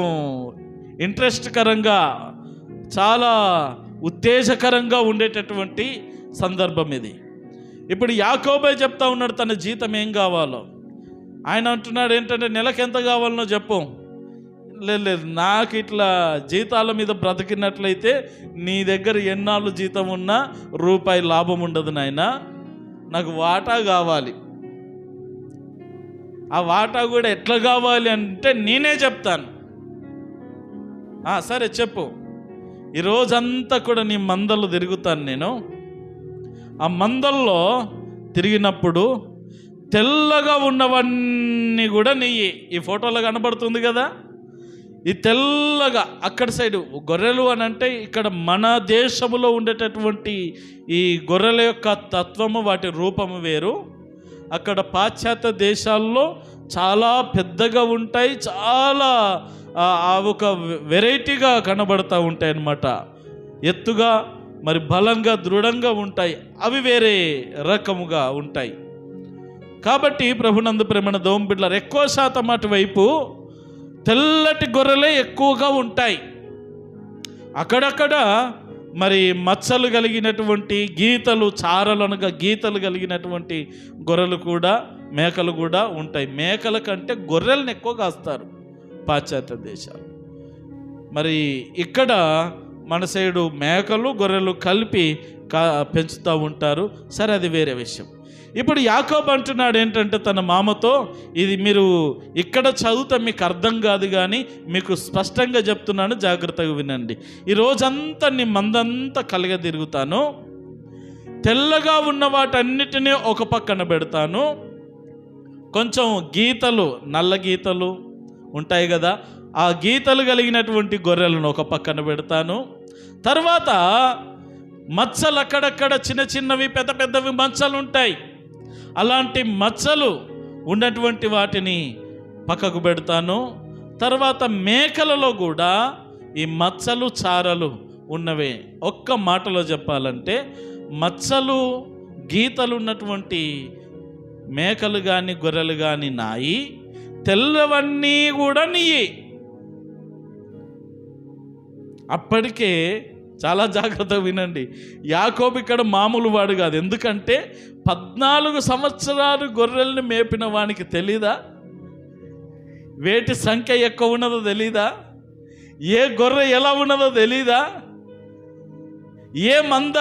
ఇంట్రెస్ట్ కరంగా, చాలా ఉత్తేజకరంగా ఉండేటటువంటి సందర్భం ఇది. ఇప్పుడు యాకోబే చెప్తా ఉన్నాడు తన జీతం ఏం కావాలో. ఆయన అంటున్నాడు ఏంటంటే, నెలకు ఎంత కావాలనో చెప్పు. లేదు, నాకు ఇట్లా జీతాల మీద బ్రతికినట్లయితే నీ దగ్గర ఎన్నాళ్ళు జీతం ఉన్నా రూపాయి లాభం ఉండదు నాయనా, నాకు వాటా కావాలి. ఆ వాటా కూడా ఎట్లా కావాలి అంటే నేనే చెప్తాను. సరే చెప్పు. ఈరోజంతా కూడా నీ మందలు తిరుగుతాను నేను. ఆ మందల్లో తిరిగినప్పుడు తెల్లగా ఉన్నవన్నీ కూడా నెయ్యి. ఈ ఫోటోలో కనబడుతుంది కదా, ఈ తెల్లగా అక్కడ సైడు గొర్రెలు అని అంటే ఇక్కడ మన దేశంలో ఉండేటటువంటి ఈ గొర్రెల యొక్క తత్వము, వాటి రూపము వేరు. అక్కడ పాశ్చాత్య దేశాల్లో చాలా పెద్దగా ఉంటాయి, చాలా ఒక వెరైటీగా కనబడతా ఉంటాయి అన్నమాట. ఎత్తుగా మరి బలంగా దృఢంగా ఉంటాయి, అవి వేరే రకముగా ఉంటాయి. కాబట్టి ప్రభునందు ప్రేమన దోమ బిడ్డలారా, ఎక్కువ శాతం అటువైపు తెల్లటి గొర్రెలే ఎక్కువగా ఉంటాయి. అక్కడక్కడ మరి మచ్చలు కలిగినటువంటి గీతలు, చారలనగా గీతలు కలిగినటువంటి గొర్రెలు కూడా, మేకలు కూడా ఉంటాయి. మేకల కంటే గొర్రెలను ఎక్కువ కాస్తారు పాశ్చాత్య దేశాలు. మరి ఇక్కడ మన సైడు మేకలు గొర్రెలు కలిపి పెంచుతూ ఉంటారు. సరే, అది వేరే విషయం. ఇప్పుడు యాకోబు అంటున్నాడు ఏంటంటే తన మామతో, ఇది మీరు ఇక్కడ చదివితే మీకు అర్థం కాదు కానీ మీకు స్పష్టంగా చెప్తున్నాను, జాగ్రత్తగా వినండి. ఈ రోజంతా నీ మందంతా కలిగ తిరుగుతాను, తెల్లగా ఉన్న వాటన్నిటినీ ఒక పక్కన పెడతాను, కొంచెం గీతలు, నల్ల గీతలు ఉంటాయి కదా, ఆ గీతలు కలిగినటువంటి గొర్రెలను ఒక పక్కన పెడతాను. తర్వాత మచ్చలు, అక్కడక్కడ చిన్న చిన్నవి పెద్ద పెద్దవి మచ్చలు ఉంటాయి, అలాంటి మచ్చలు ఉన్నటువంటి వాటిని పక్కకు పెడతాను. తర్వాత మేకలలో కూడా ఈ మచ్చలు, చారలు ఉన్నవే. ఒక్క మాటలో చెప్పాలంటే మచ్చలు, గీతలు ఉన్నటువంటి మేకలు కానీ గొర్రెలు కానీ నాయి, తెల్లవన్నీ కూడా నీయి. అప్పటికే చాలా జాగ్రత్తగా వినండి, యాకోబు ఇక్కడ మామూలు వాడు కాదు. ఎందుకంటే 14 సంవత్సరాలు గొర్రెల్ని మేపిన వానికి తెలీదా వేటి సంఖ్య ఎక్కువ ఉన్నదో తెలీదా? ఏ గొర్రె ఎలా ఉన్నదో తెలీదా? ఏ మంద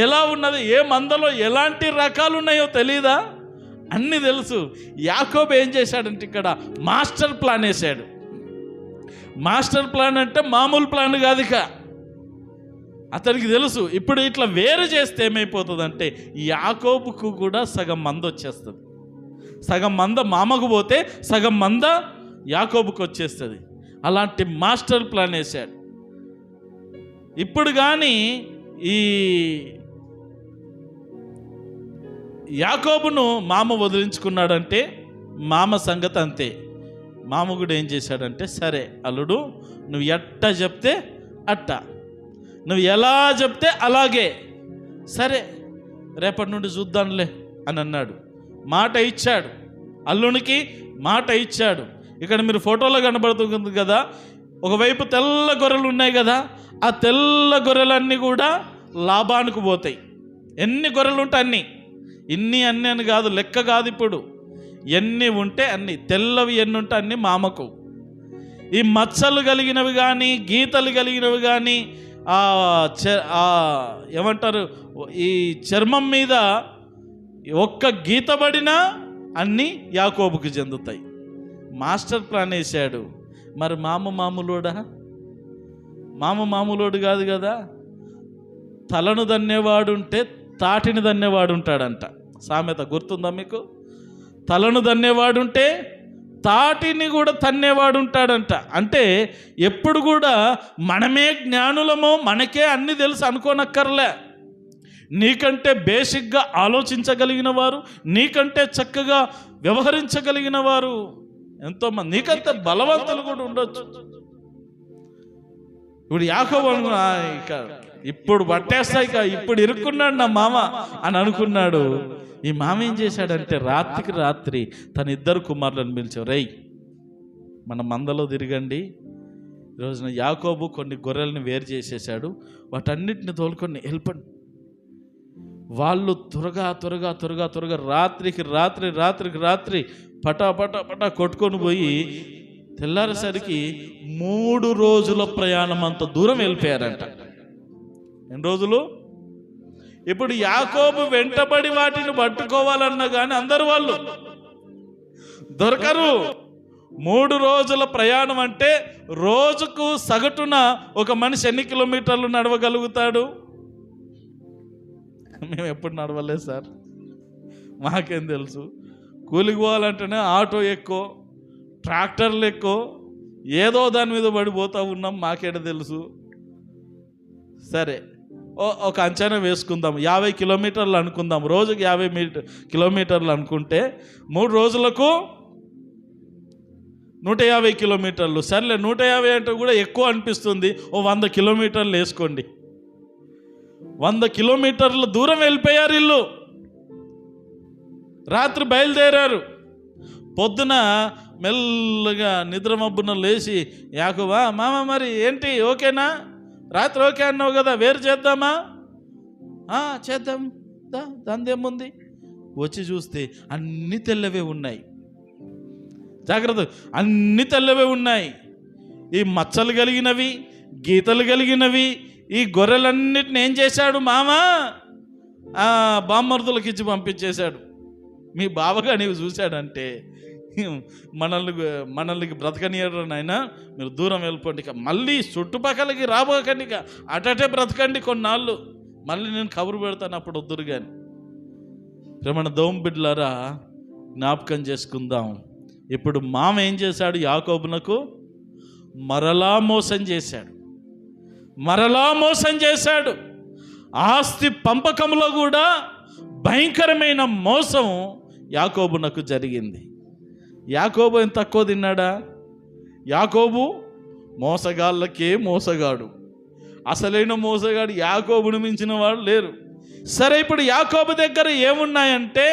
ఎలా ఉన్నది, ఏ మందలో ఎలాంటి రకాలు ఉన్నాయో తెలీదా? అన్నీ తెలుసు. యాకోబు ఏం చేశాడంటే ఇక్కడ మాస్టర్ ప్లాన్ వేశాడు. మాస్టర్ ప్లాన్ అంటే మామూలు ప్లాన్ కాదు. ఇక అతనికి తెలుసు ఇప్పుడు ఇట్లా వేరు చేస్తే ఏమైపోతుందంటే యాకోబుకు కూడా సగం మంద వచ్చేస్తుంది. సగం మంద మామకు పోతే సగం మంద యాకోబుకు వచ్చేస్తుంది. అలాంటి మాస్టర్ ప్లాన్ వేశాడు. ఇప్పుడు కానీ ఈ యాకోబును మామ వదిలించుకున్నాడంటే మామ సంగతి అంతే. మామ కూడా ఏం చేశాడంటే, సరే అల్లుడు, నువ్వు ఎట్టా చెప్తే అట్టా, నువ్వు ఎలా చెప్తే అలాగే, సరే రేపటి నుండి చూద్దాంలే అని అన్నాడు. మాట ఇచ్చాడు, అల్లునికి మాట ఇచ్చాడు. ఇక్కడ మీరు ఫోటోలో కనబడుతుంది కదా, ఒకవైపు తెల్ల గొర్రెలు ఉన్నాయి కదా, ఆ తెల్ల గొర్రెలన్నీ కూడా లాభానికి పోతాయి. ఎన్ని గొర్రెలు ఉంటే అన్నీ, ఇన్ని అన్నీ అని కాదు, లెక్క కాదు. ఇప్పుడు ఎన్ని ఉంటే అన్ని, తెల్లవి ఎన్ని ఉంటే అన్ని మామకు. ఈ మచ్చలు కలిగినవి కానీ, గీతలు కలిగినవి కానీ, ఏమంటారు, ఈ చర్మం మీద ఒక్క గీత పడినా అన్నీ యాకోబుకి చెందుతాయి. మాస్టర్ ప్లాన్ వేశాడు. మరి మామూలోడా? మామూలోడు కాదు కదా. తలను దన్నేవాడుంటే తాటిని దన్నేవాడు ఉంటాడంట. సామెత గుర్తుందా మీకు? తలను దన్నేవాడుంటే తాటిని కూడా తన్నేవాడు ఉంటాడంట. అంటే ఎప్పుడు కూడా మనమే జ్ఞానులమో, మనకే అన్నీ తెలుసు అనుకోనక్కర్లే. నీకంటే బేసిక్గా ఆలోచించగలిగిన వారు, నీకంటే చక్కగా వ్యవహరించగలిగిన వారు ఎంతోమంది, నీకంటే బలవంతులు కూడా ఉండొచ్చు. ఇప్పుడు యాకోబు ఇప్పుడు పట్టేస్తాయి, ఇప్పుడు ఇరుక్కున్నాడు నా మామ అని అనుకున్నాడు. ఈ మామ ఏం చేశాడంటే రాత్రికి రాత్రి తన 2 కుమారులను పిలిచావు, రై మన మందలో తిరగండి. ఈరోజున యాకోబు కొన్ని గొర్రెలను వేరు చేసేసాడు, వాటన్నిటిని తోలుకొని వెళ్ళిపోండి. వాళ్ళు త్వరగా రాత్రికి రాత్రి పటా కొట్టుకొని పోయి తెల్లారేసరికి 3 రోజుల ప్రయాణం అంత దూరం వెళ్ళిపోయారంట. ఎన్ని రోజులు? ఇప్పుడు యాకోబు వెంటబడి వాటిని పట్టుకోవాలన్నా కానీ అందరు వాళ్ళు దొరకరు. 3 రోజుల ప్రయాణం అంటే రోజుకు సగటున ఒక మనిషి ఎన్ని కిలోమీటర్లు నడవగలుగుతాడు? మేము ఎప్పుడు నడవలేదు సార్, మాకేం తెలుసు. కూలికి పోవాలంటేనే ఆటో ఎక్కువ, ట్రాక్టర్లు ఎక్కువ, ఏదో దాని మీద పడిపోతూ ఉన్నాం, మాకేడ తెలుసు. సరే ఒక అంచనా వేసుకుందాం, 50 కిలోమీటర్లు అనుకుందాం. రోజుకి 50 కిలోమీటర్లు అనుకుంటే 3 రోజులకు 150 కిలోమీటర్లు. సర్లే 150 అంటే కూడా ఎక్కువ అనిపిస్తుంది. 100 కిలోమీటర్లు వేసుకోండి. 100 కిలోమీటర్ల దూరం వెళ్ళిపోయారు వీళ్ళు. రాత్రి బయలుదేరారు. పొద్దున మెల్లగా నిద్రమబ్బున లేచి, యాకోబా మామ మరి ఏంటి ఓకేనా? రాత్రి ఓకే అన్నావు కదా, వేరు చేద్దామా? చేద్దాం, దాందేముంది. వచ్చి చూస్తే అన్ని తెల్లవే ఉన్నాయి. జాగ్రత్త, అన్ని తెల్లవే ఉన్నాయి. ఈ మచ్చలు కలిగినవి, గీతలు కలిగినవి ఈ గొర్రెలన్నిటిని ఏం చేశాడు మామ? బామ్మర్దులకు ఇచ్చి పంపించేశాడు. మీ బావగా నీవు చూశాడంటే మనల్ని బ్రతకనియరు నాయన, మీరు దూరం వెళ్ళిపోండి, ఇక మళ్ళీ చుట్టుపక్కలకి రాబోకండి, ఇక అటటే బ్రతకండి కొన్నాళ్ళు, మళ్ళీ నేను కబురు పెడతాను, అప్పుడు వద్దురు. కానీ మన దోంబిడ్లారా జ్ఞాపకం చేసుకుందాం. ఇప్పుడు మామ ఏం చేశాడు? యాకోబునకు మరలా మోసం చేశాడు. ఆస్తి పంపకంలో కూడా భయంకరమైన మోసం యాకోబునకు జరిగింది. యాకోబు ఎంత తక్కువ తిన్నాడా? యాకోబు మోసగాళ్ళకే మోసగాడు, అసలైన మోసగాడు. యాకోబును మించిన వాడు లేరు. సరే, ఇప్పుడు యాకోబు దగ్గర ఏమున్నాయంటే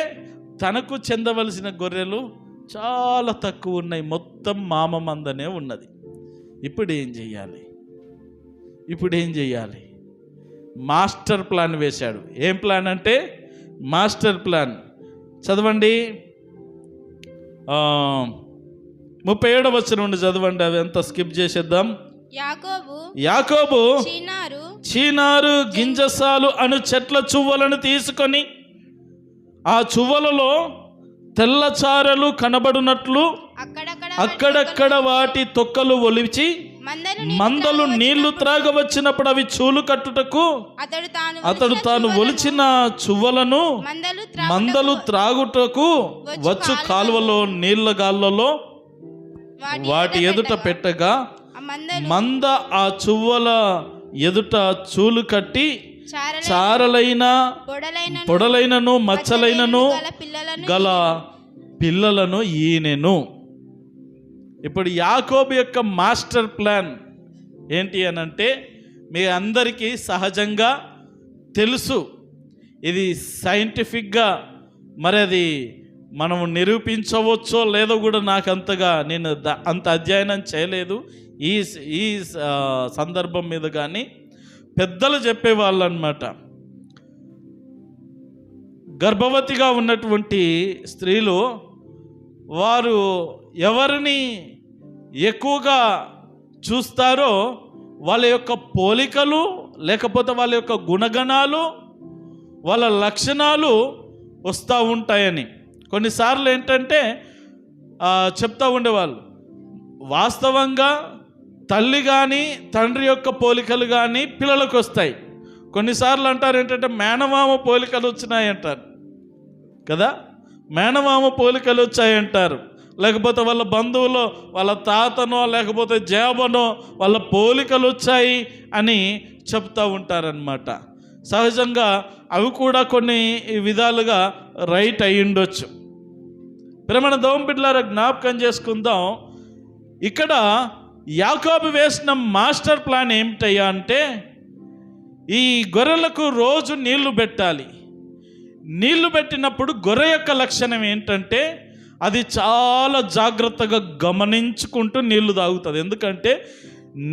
తనకు చెందవలసిన గొర్రెలు చాలా తక్కువ ఉన్నాయి, మొత్తం మామ మందనే ఉన్నది. ఇప్పుడు ఏం చెయ్యాలి? మాస్టర్ ప్లాన్ వేశాడు. ఏం ప్లాన్ అంటే మాస్టర్ ప్లాన్. చదవండి, 37వ వచనం నుండి చదవండి. అవి ఎంత స్కిప్ చేసేద్దాం. యాకోబు చీనారు గింజసాలు అను చెట్ల చువ్వలను తీసుకొని ఆ చువ్వలలో తెల్లచారలు కనబడినట్లు అక్కడక్కడ వాటి తొక్కలు ఒలిచి మందలు నీళ్లు త్రాగవచ్చినప్పుడు అవి చూలు కట్టుటకు అతడు తాను ఒలిచిన చువ్వలను మందలు త్రాగుటకు వచ్చు కాలువలో నీళ్ల గాళ్ళలో వాటి ఎదుట పెట్టగా మంద ఆ చువ్వల ఎదుట చూలు కట్టి చారలైన పొడలైనను మచ్చలైనను గల పిల్లలను ఈనెను. ఇప్పుడు యాకోబు యొక్క మాస్టర్ ప్లాన్ ఏంటి అనంటే, మీ అందరికీ సహజంగా తెలుసు, ఇది సైంటిఫిక్గా మరి అది మనం నిరూపించవచ్చో లేదో కూడా నాకు అంతగా నేను అంత అధ్యయనం చేయలేదు ఈ సందర్భం మీద. కానీ పెద్దలు చెప్పేవాళ్ళు అన్నమాట, గర్భవతిగా ఉన్నటువంటి స్త్రీలు వారు ఎవరిని ఎక్కువగా చూస్తారో వాళ్ళ యొక్క పోలికలు, లేకపోతే వాళ్ళ యొక్క గుణగణాలు, వాళ్ళ లక్షణాలు వస్తూ ఉంటాయని కొన్నిసార్లు ఏంటంటే చెప్తూ ఉండేవాళ్ళు. వాస్తవంగా తల్లి కానీ తండ్రి యొక్క పోలికలు కానీ పిల్లలకు వస్తాయి. కొన్నిసార్లు అంటారు ఏంటంటే మేనమామ పోలికలు వచ్చినాయి అంటారు కదా, మేనమామ పోలికలు వచ్చాయంటారు. లేకపోతే వాళ్ళ బంధువులో వాళ్ళ తాతనో లేకపోతే జేబనో వాళ్ళ పోలికలు వచ్చాయి అని చెప్తూ ఉంటారనమాట. సహజంగా అవి కూడా కొన్ని విధాలుగా రైట్ అయి ఉండొచ్చు. ప్రేమణ దేవుని బిడ్డలారా, జ్ఞాపకం చేసుకుందాం. ఇక్కడ యాకోబు వేసిన మాస్టర్ ప్లాన్ ఏమిటయ్యా అంటే, ఈ గొర్రెలకు రోజు నీళ్లు పెట్టాలి. నీళ్లు పెట్టినప్పుడు గొర్రె యొక్క లక్షణం ఏంటంటే అది చాలా జాగ్రత్తగా గమనించుకుంటూ నీళ్లు తాగుతుంది. ఎందుకంటే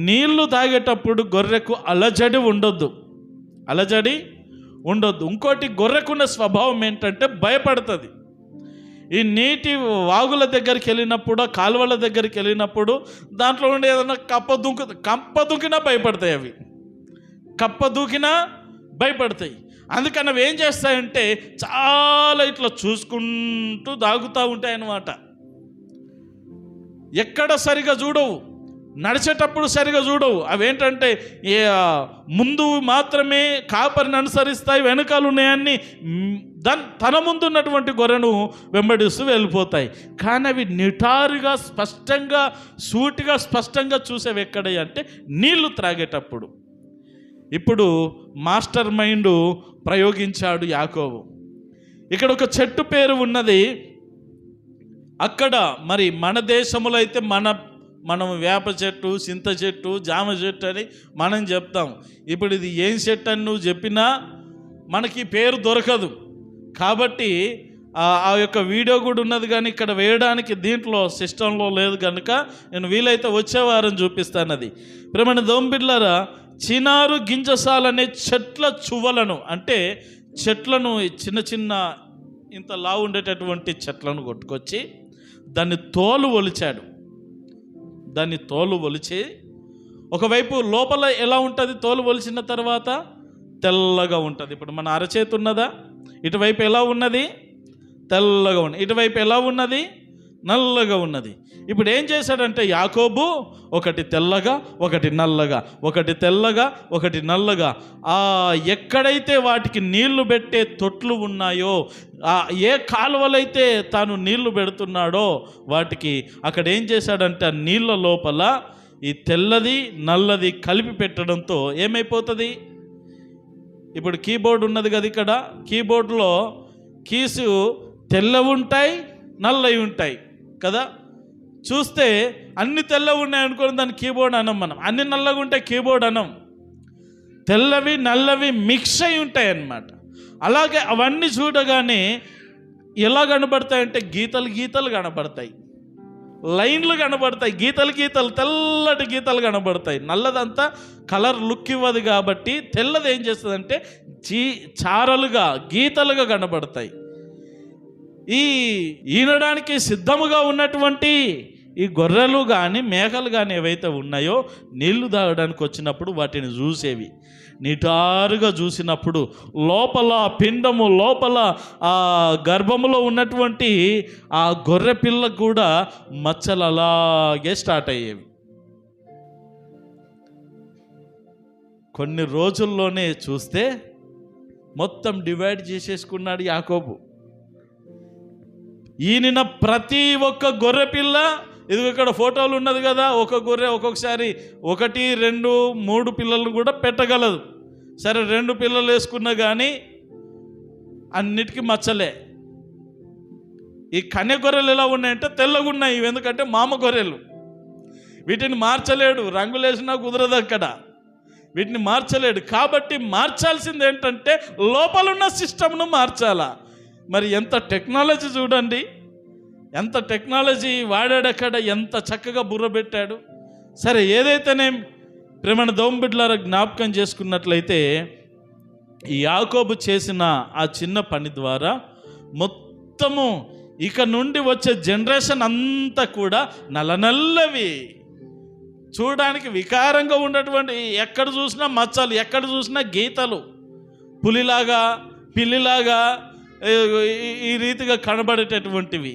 నీళ్లు తాగేటప్పుడు గొర్రెకు అలజడి ఉండొద్దు. ఇంకోటి, గొర్రెకున్న స్వభావం ఏంటంటే భయపడుతుంది. ఈ నీటి వాగుల దగ్గరికి వెళ్ళినప్పుడు, కాలువల దగ్గరికి వెళ్ళినప్పుడు దాంట్లో ఉండే ఏదైనా కప్ప దూకినా భయపడతాయి. అవి కప్ప దూకినా భయపడతాయి. అందుకని అవి ఏం చేస్తాయంటే చాలా ఇట్లా చూసుకుంటూ దాగుతూ ఉంటాయి అన్నమాట. ఎక్కడ సరిగా చూడవు, నడిచేటప్పుడు సరిగా చూడవు. అవేంటంటే ముందు మాత్రమే కాపరిని అనుసరిస్తాయి, వెనకాల ఉన్నాయన్ని తన ముందు ఉన్నటువంటి గొర్రెను వెంబడిస్తూ వెళ్ళిపోతాయి. కానీ అవి నిటారుగా స్పష్టంగా సూటిగా స్పష్టంగా చూసేవి ఎక్కడ అంటే నీళ్లు త్రాగేటప్పుడు. ఇప్పుడు మాస్టర్ మైండ్ ప్రయోగించాడు యాకోబు. ఇక్కడ ఒక చెట్టు పేరు ఉన్నది. అక్కడ మరి మన దేశంలో అయితే మనం వేప చెట్టు, చింత చెట్టు, జామ చెట్టు అని మనం చెప్తాం. ఇప్పుడు ఇది ఏం చెట్టు అని నువ్వు చెప్పినా మనకి పేరు దొరకదు. కాబట్టి ఆ యొక్క వీడియో కూడా ఉన్నది, కానీ ఇక్కడ వేయడానికి దీంట్లో సిస్టంలో లేదు కనుక నేను వీలైతే వచ్చే వారం చూపిస్తాను. అది ప్రేమణ దేవుని బిడ్డలారా, చినారు గింజసాలనే చెట్ల చువ్వలను, అంటే చెట్లను చిన్న చిన్న ఇంత లావు ఉండేటటువంటి చెట్లను కొట్టుకొచ్చి దాన్ని తోలు ఒలిచి ఒకవైపు లోపల ఎలా ఉంటుంది, తోలు ఒలిచిన తర్వాత తెల్లగా ఉంటుంది. ఇప్పుడు మన అరచేతి ఉన్నదా, ఇటువైపు ఎలా ఉన్నది, తెల్లగా ఉన్నది. ఇటువైపు ఎలా ఉన్నది, నల్లగా ఉన్నది. ఇప్పుడు ఏం చేశాడంటే యాకోబు ఒకటి తెల్లగా ఒకటి నల్లగా, ఒకటి తెల్లగా ఒకటి నల్లగా, ఎక్కడైతే వాటికి నీళ్లు పెట్టే తొట్లు ఉన్నాయో, ఏ కాలువలైతే తాను నీళ్లు పెడుతున్నాడో వాటికి అక్కడ ఏం చేశాడంటే ఆ నీళ్ళ లోపల ఈ తెల్లది నల్లది కలిపి పెట్టడంతో ఏమైపోతుంది. ఇప్పుడు కీబోర్డ్ ఉన్నది కదా, ఇక్కడ కీబోర్డులో కీసు తెల్లవి ఉంటాయి, నల్లవి ఉంటాయి కదా. చూస్తే అన్ని తెల్లవి ఉన్నాయి అనుకోని దాన్ని కీబోర్డ్ అనం మనం. అన్ని నల్లగా ఉంటే కీబోర్డ్ అనం. తెల్లవి నల్లవి మిక్స్ అయి ఉంటాయి అన్నమాట. అలాగే అవన్నీ చూడగానే ఎలా కనబడతాయంటే గీతలు గీతలు కనబడతాయి, లైన్లు కనబడతాయి, గీతలు గీతలు, తెల్లటి గీతలు కనబడతాయి. నల్లదంతా కలర్ లుక్ ఇవ్వదు కాబట్టి తెల్లది ఏం చేస్తుందంటే చారలుగా గీతలుగా కనబడతాయి. ఈనడానికి సిద్ధముగా ఉన్నటువంటి ఈ గొర్రెలు కానీ మేకలు కానీ ఏవైతే ఉన్నాయో నీళ్లు తాగడానికి వచ్చినప్పుడు వాటిని చూసేవి. నిటారుగా చూసినప్పుడు లోపల పిండము, లోపల ఆ గర్భములో ఉన్నటువంటి ఆ గొర్రె పిల్లకు కూడా మచ్చలు అలాగే స్టార్ట్ అయ్యేవి. కొన్ని రోజుల్లోనే చూస్తే మొత్తం డివైడ్ చేసేసుకున్నాడు యాకోబు. ఈయన ప్రతి ఒక్క గొర్రె పిల్ల, ఇది ఇక్కడ ఫోటోలు ఉన్నది కదా, ఒక గొర్రె ఒక్కొక్కసారి 1, 2, 3 పిల్లలు కూడా పెట్టగలదు. సరే 2 పిల్లలు వేసుకున్నా కానీ అన్నిటికీ మచ్చలే. ఈ కన్య గొర్రెలు ఎలా ఉన్నాయంటే తెల్లగా ఉన్నాయి, ఎందుకంటే మామ గొర్రెలు. వీటిని మార్చలేడు, రంగులు వేసినా కుదరదు అక్కడ, వీటిని మార్చలేడు. కాబట్టి మార్చాల్సింది ఏంటంటే లోపలున్న సిస్టమ్ను మార్చాలా. మరి ఎంత టెక్నాలజీ చూడండి, ఎంత టెక్నాలజీ వాడాడు అక్కడ, ఎంత చక్కగా బుర్ర పెట్టాడు. సరే ఏదైతేనే ప్రేమణ దోంబిడ్లారా జ్ఞాపకం చేసుకున్నట్లయితే ఈ యాకోబు చేసిన ఆ చిన్న పని ద్వారా మొత్తము ఇక నుండి వచ్చే జనరేషన్ అంతా కూడా నల్లనల్లవి, చూడడానికి వికారంగా ఉన్నటువంటి, ఎక్కడ చూసినా మచ్చలు, ఎక్కడ చూసినా గీతలు, పులిలాగా పిల్లిలాగా ఈ రీతిగా కనబడేటటువంటివి.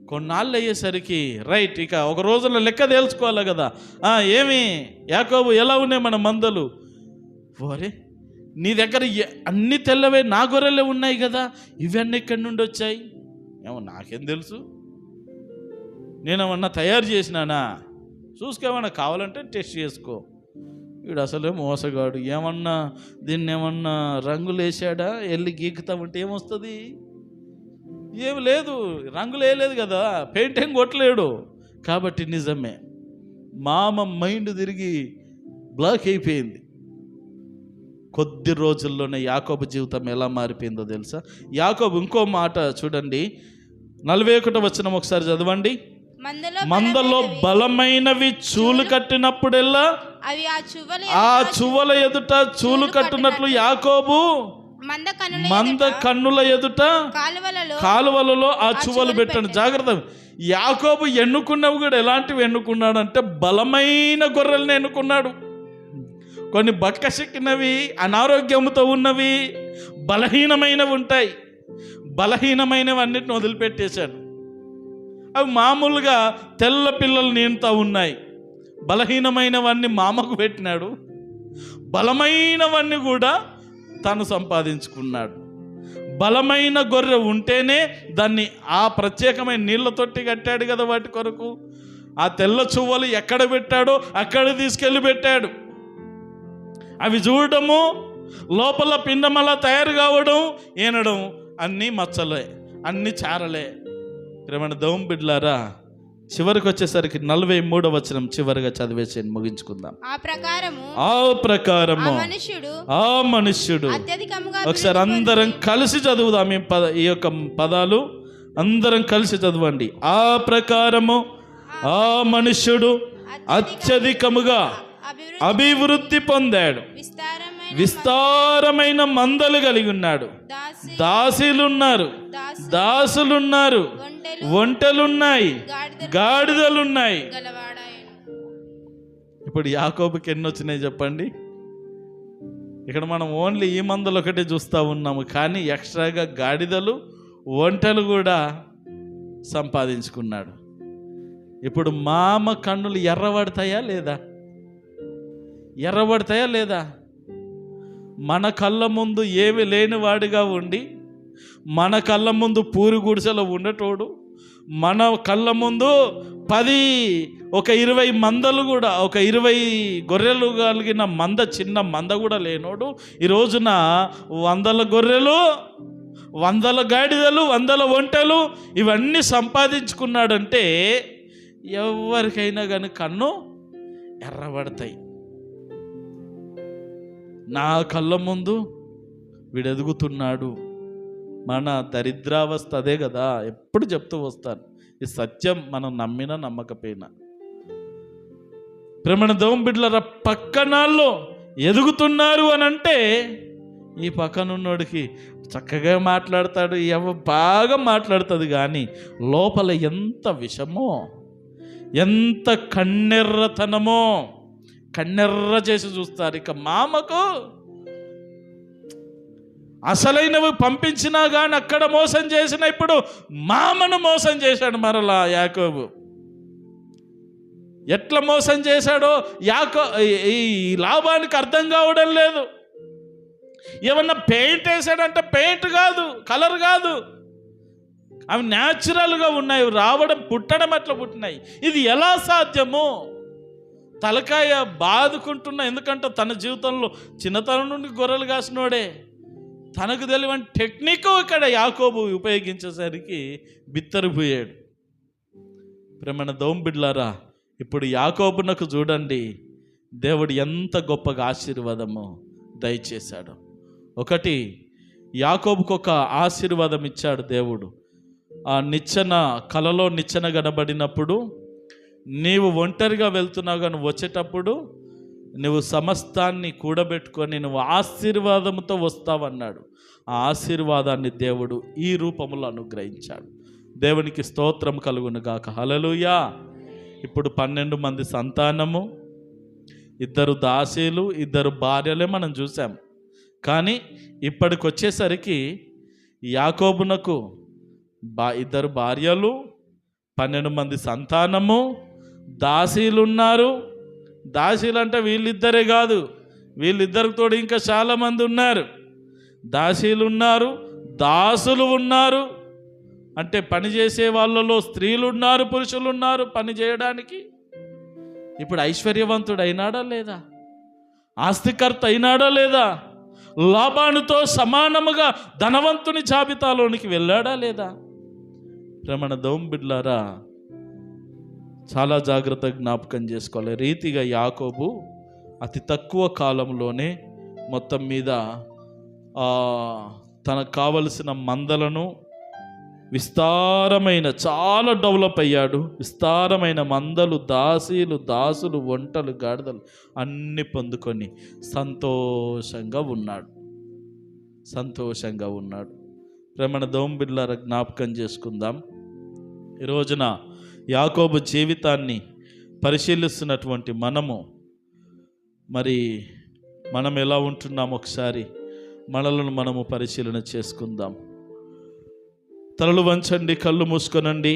కొన్నాళ్ళు అయ్యేసరికి రైట్, ఇక ఒక రోజులో లెక్క తేల్చుకోవాలి కదా. ఏమి యాకోబు ఎలా ఉన్నాయి మన మందలు? ఓరే నీ దగ్గర అన్ని తెల్లవే, నా గొర్రెలే ఉన్నాయి కదా, ఇవన్నీ ఎక్కడి నుండి వచ్చాయి? ఏమో నాకేం తెలుసు, నేనేమన్నా తయారు చేసినానా? చూసుకోమన్నా, కావాలంటే టెస్ట్ చేసుకో. వీడు అసలే మోసగాడు, ఏమన్నా దీన్ని ఏమన్నా రంగులు వేసాడా, వెళ్ళి గీకుతామంటే ఏమొస్తుంది? ఏమి లేదు, రంగులు వేయలేదు కదా, పెయింట్ ఏం కొట్టలేడు. కాబట్టి నిజమే, మామ మైండ్ తిరిగి బ్లాక్ అయిపోయింది. కొద్ది రోజుల్లోనే యాకోబు జీవితం ఎలా మారిపోయిందో తెలుసా? యాకోబు ఇంకో మాట చూడండి, 41వ వచనం ఒకసారి చదవండి. మందలో బలమైనవి చూలు కట్టినప్పుడెల్లా ఆ చువ్వల ఎదుట చూలు కట్టినట్లు యాకోబు మంద కన్నుల ఎదుట కాలువలలో ఆ చువ్వలు పెట్టాడు. జాగ్రత్త, యాకోబు ఎన్నుకున్నవి కూడా ఎలాంటివి ఎన్నుకున్నాడు అంటే బలమైన గొర్రెలను ఎన్నుకున్నాడు. కొన్ని బక్కసిక్కినవి, అనారోగ్యంతో ఉన్నవి, బలహీనమైనవి ఉంటాయి. బలహీనమైనవి అన్నిటిని వదిలిపెట్టేశాడు. అవి మామూలుగా తెల్ల పిల్లలు నీంతా ఉన్నాయి. బలహీనమైనవన్నీ మామకు పెట్టినాడు, బలమైనవన్నీ కూడా తను సంపాదించుకున్నాడు. బలమైన గొర్రె ఉంటేనే దాన్ని ఆ ప్రత్యేకమైన నీళ్ళ తొట్టి కట్టాడు కదా వాటి కొరకు. ఆ తెల్ల చువ్వలు ఎక్కడ పెట్టాడో అక్కడ తీసుకెళ్ళి పెట్టాడు. అవి చూడడము, లోపల పిండమలా తయారు కావడం, ఏనడం, అన్నీ మచ్చలే, అన్నీ చారలే. ప్రేమణ దౌం బిడ్లారా, చివరికి వచ్చేసరికి 43వ వచనం చివరిగా చదివేసి ముగించుకుందాం. ఆ ప్రకారము ఆ మనుష్యుడు ఒకసారి అందరం కలిసి చదువుదాం. ఈ యొక్క పదాలు అందరం కలిసి చదవండి. ఆ ప్రకారము ఆ మనుష్యుడు అత్యధికముగా అభివృద్ధి పొందాడు, విస్తారమైన మందలు కలిగి ఉన్నాడు, దాసులున్నారు, ఒంటెలున్నాయి, గాడిదలున్నాయి. ఇప్పుడు యాకోబుకి ఎన్ని వచ్చినాయి చెప్పండి? ఇక్కడ మనం ఓన్లీ ఈ మందలు ఒకటే చూస్తూ ఉన్నాము, కానీ ఎక్స్ట్రాగా గాడిదలు, ఒంటెలు కూడా సంపాదించుకున్నాడు. ఇప్పుడు మామ కన్నులు ఎర్రబడతాయా లేదా? మన కళ్ళ ముందు ఏమి లేనివాడిగా ఉండి, మన కళ్ళ ముందు పూరి గుడిసెలో ఉండేటోడు, మన కళ్ళ ముందు 20 మందలు కూడా, 20 గొర్రెలు కలిగిన మంద, చిన్న మంద కూడా లేనోడు ఈ రోజున 100 గొర్రెలు, 100 గాడిదలు, 100 ఒంటెలు ఇవన్నీ సంపాదించుకున్నాడంటే ఎవరికైనా కానీ కన్ను ఎర్రబడతాయి. నా కళ్ళ ముందు వీడు ఎదుగుతున్నాడు, మన దరిద్రావస్థ అదే కదా, ఎప్పుడు చెప్తూ వస్తాను. ఈ సత్యం మనం నమ్మినా నమ్మకపోయినా. ప్రేమణ దేవుని బిడ్డలారా, పక్కనాళ్ళు ఎదుగుతున్నారు అని అంటే ఈ పక్కనున్నోడికి చక్కగా మాట్లాడతాడు, బాగా మాట్లాడుతుంది, కానీ లోపల ఎంత విషమో, ఎంత కన్నెర్రతనమో, కన్నెర్ర చేసి చూస్తారు. ఇక మామకు అసలైనవి పంపించినా కానీ అక్కడ మోసం చేసిన, ఇప్పుడు మామను మోసం చేశాడు మరలా యాకోబు. ఎట్లా మోసం చేశాడో ఈ లాభానికి అర్థం కావడం లేదు. ఏమన్నా పెయింట్ వేసాడంటే పెయింట్ కాదు, కలర్ కాదు, అవి న్యాచురల్గా ఉన్నాయి, రావడం పుట్టడం అట్లా పుట్టినాయి. ఇది ఎలా సాధ్యము? తలకాయ బాదుకుంటున్నా. ఎందుకంటే తన జీవితంలో చిన్నతనం నుండి గొర్రెలు కాసినోడే, తనకు తెలియని టెక్నిక్ ఇక్కడ యాకోబు ఉపయోగించేసరికి బిత్తరిపోయాడు. ప్రేమణ దేవుని బిడ్డలారా, ఇప్పుడు యాకోబునకు చూడండి దేవుడు ఎంత గొప్పగా ఆశీర్వాదము దయచేశాడు. ఒకటి, యాకోబుకు ఒక ఆశీర్వాదం ఇచ్చాడు దేవుడు. ఆ నిచ్చెన, కలలో నిచ్చెన కనబడినప్పుడు, నీవు ఒంటరిగా వెళ్తున్నావు కానీ వచ్చేటప్పుడు నువ్వు సమస్తాన్ని కూడబెట్టుకొని నువ్వు ఆశీర్వాదంతో వస్తావన్నాడు. ఆ ఆశీర్వాదాన్ని దేవుడు ఈ రూపంలో అనుగ్రహించాడు. దేవునికి స్తోత్రం కలుగును గాక. హల్లెలూయా. ఇప్పుడు 12 మంది సంతానము, 2 దాసీలు, 2 భార్యలే మనం చూసాం. కానీ ఇప్పటికి వచ్చేసరికి యాకోబునకు 2 భార్యలు, 12 మంది సంతానము, దాసీలు ఉన్నారు. దాసీలు అంటే వీళ్ళిద్దరే కాదు, వీళ్ళిద్దరితో ఇంకా చాలామంది ఉన్నారు. దాసీలు ఉన్నారు, దాసులు ఉన్నారు. అంటే పని చేసే వాళ్ళలో స్త్రీలు ఉన్నారు, పురుషులు ఉన్నారు పని చేయడానికి. ఇప్పుడు ఐశ్వర్యవంతుడు అయినాడా లేదా? ఆస్తికర్త అయినాడా లేదా? లాబానుతో సమానముగా ధనవంతుని జాబితాలోనికి వెళ్ళాడా లేదా? ప్రేమణ దేవుని బిడ్డలారా, చాలా జాగ్రత్తగా జ్ఞాపకం చేసుకోవాలి. రీతిగా యాకోబు అతి తక్కువ కాలంలోనే మొత్తం మీద తనకు కావలసిన మందలను విస్తారమైన, చాలా డెవలప్ అయ్యాడు. విస్తారమైన మందలు, దాసీలు, దాసులు, ఒంటలు, గాడిదలు అన్నీ పొందుకొని సంతోషంగా ఉన్నాడు. ప్రేమణ దేవుని బిడ్డలారా, జ్ఞాపకం చేసుకుందాం. ఈ రోజున యాకోబు జీవితాన్ని పరిశీలిస్తున్నటువంటి మనం ఎలా ఉంటున్నాం ఒకసారి మనలను మనము పరిశీలన చేసుకుందాం. తలలు వంచండి, కళ్ళు మూసుకొనండి.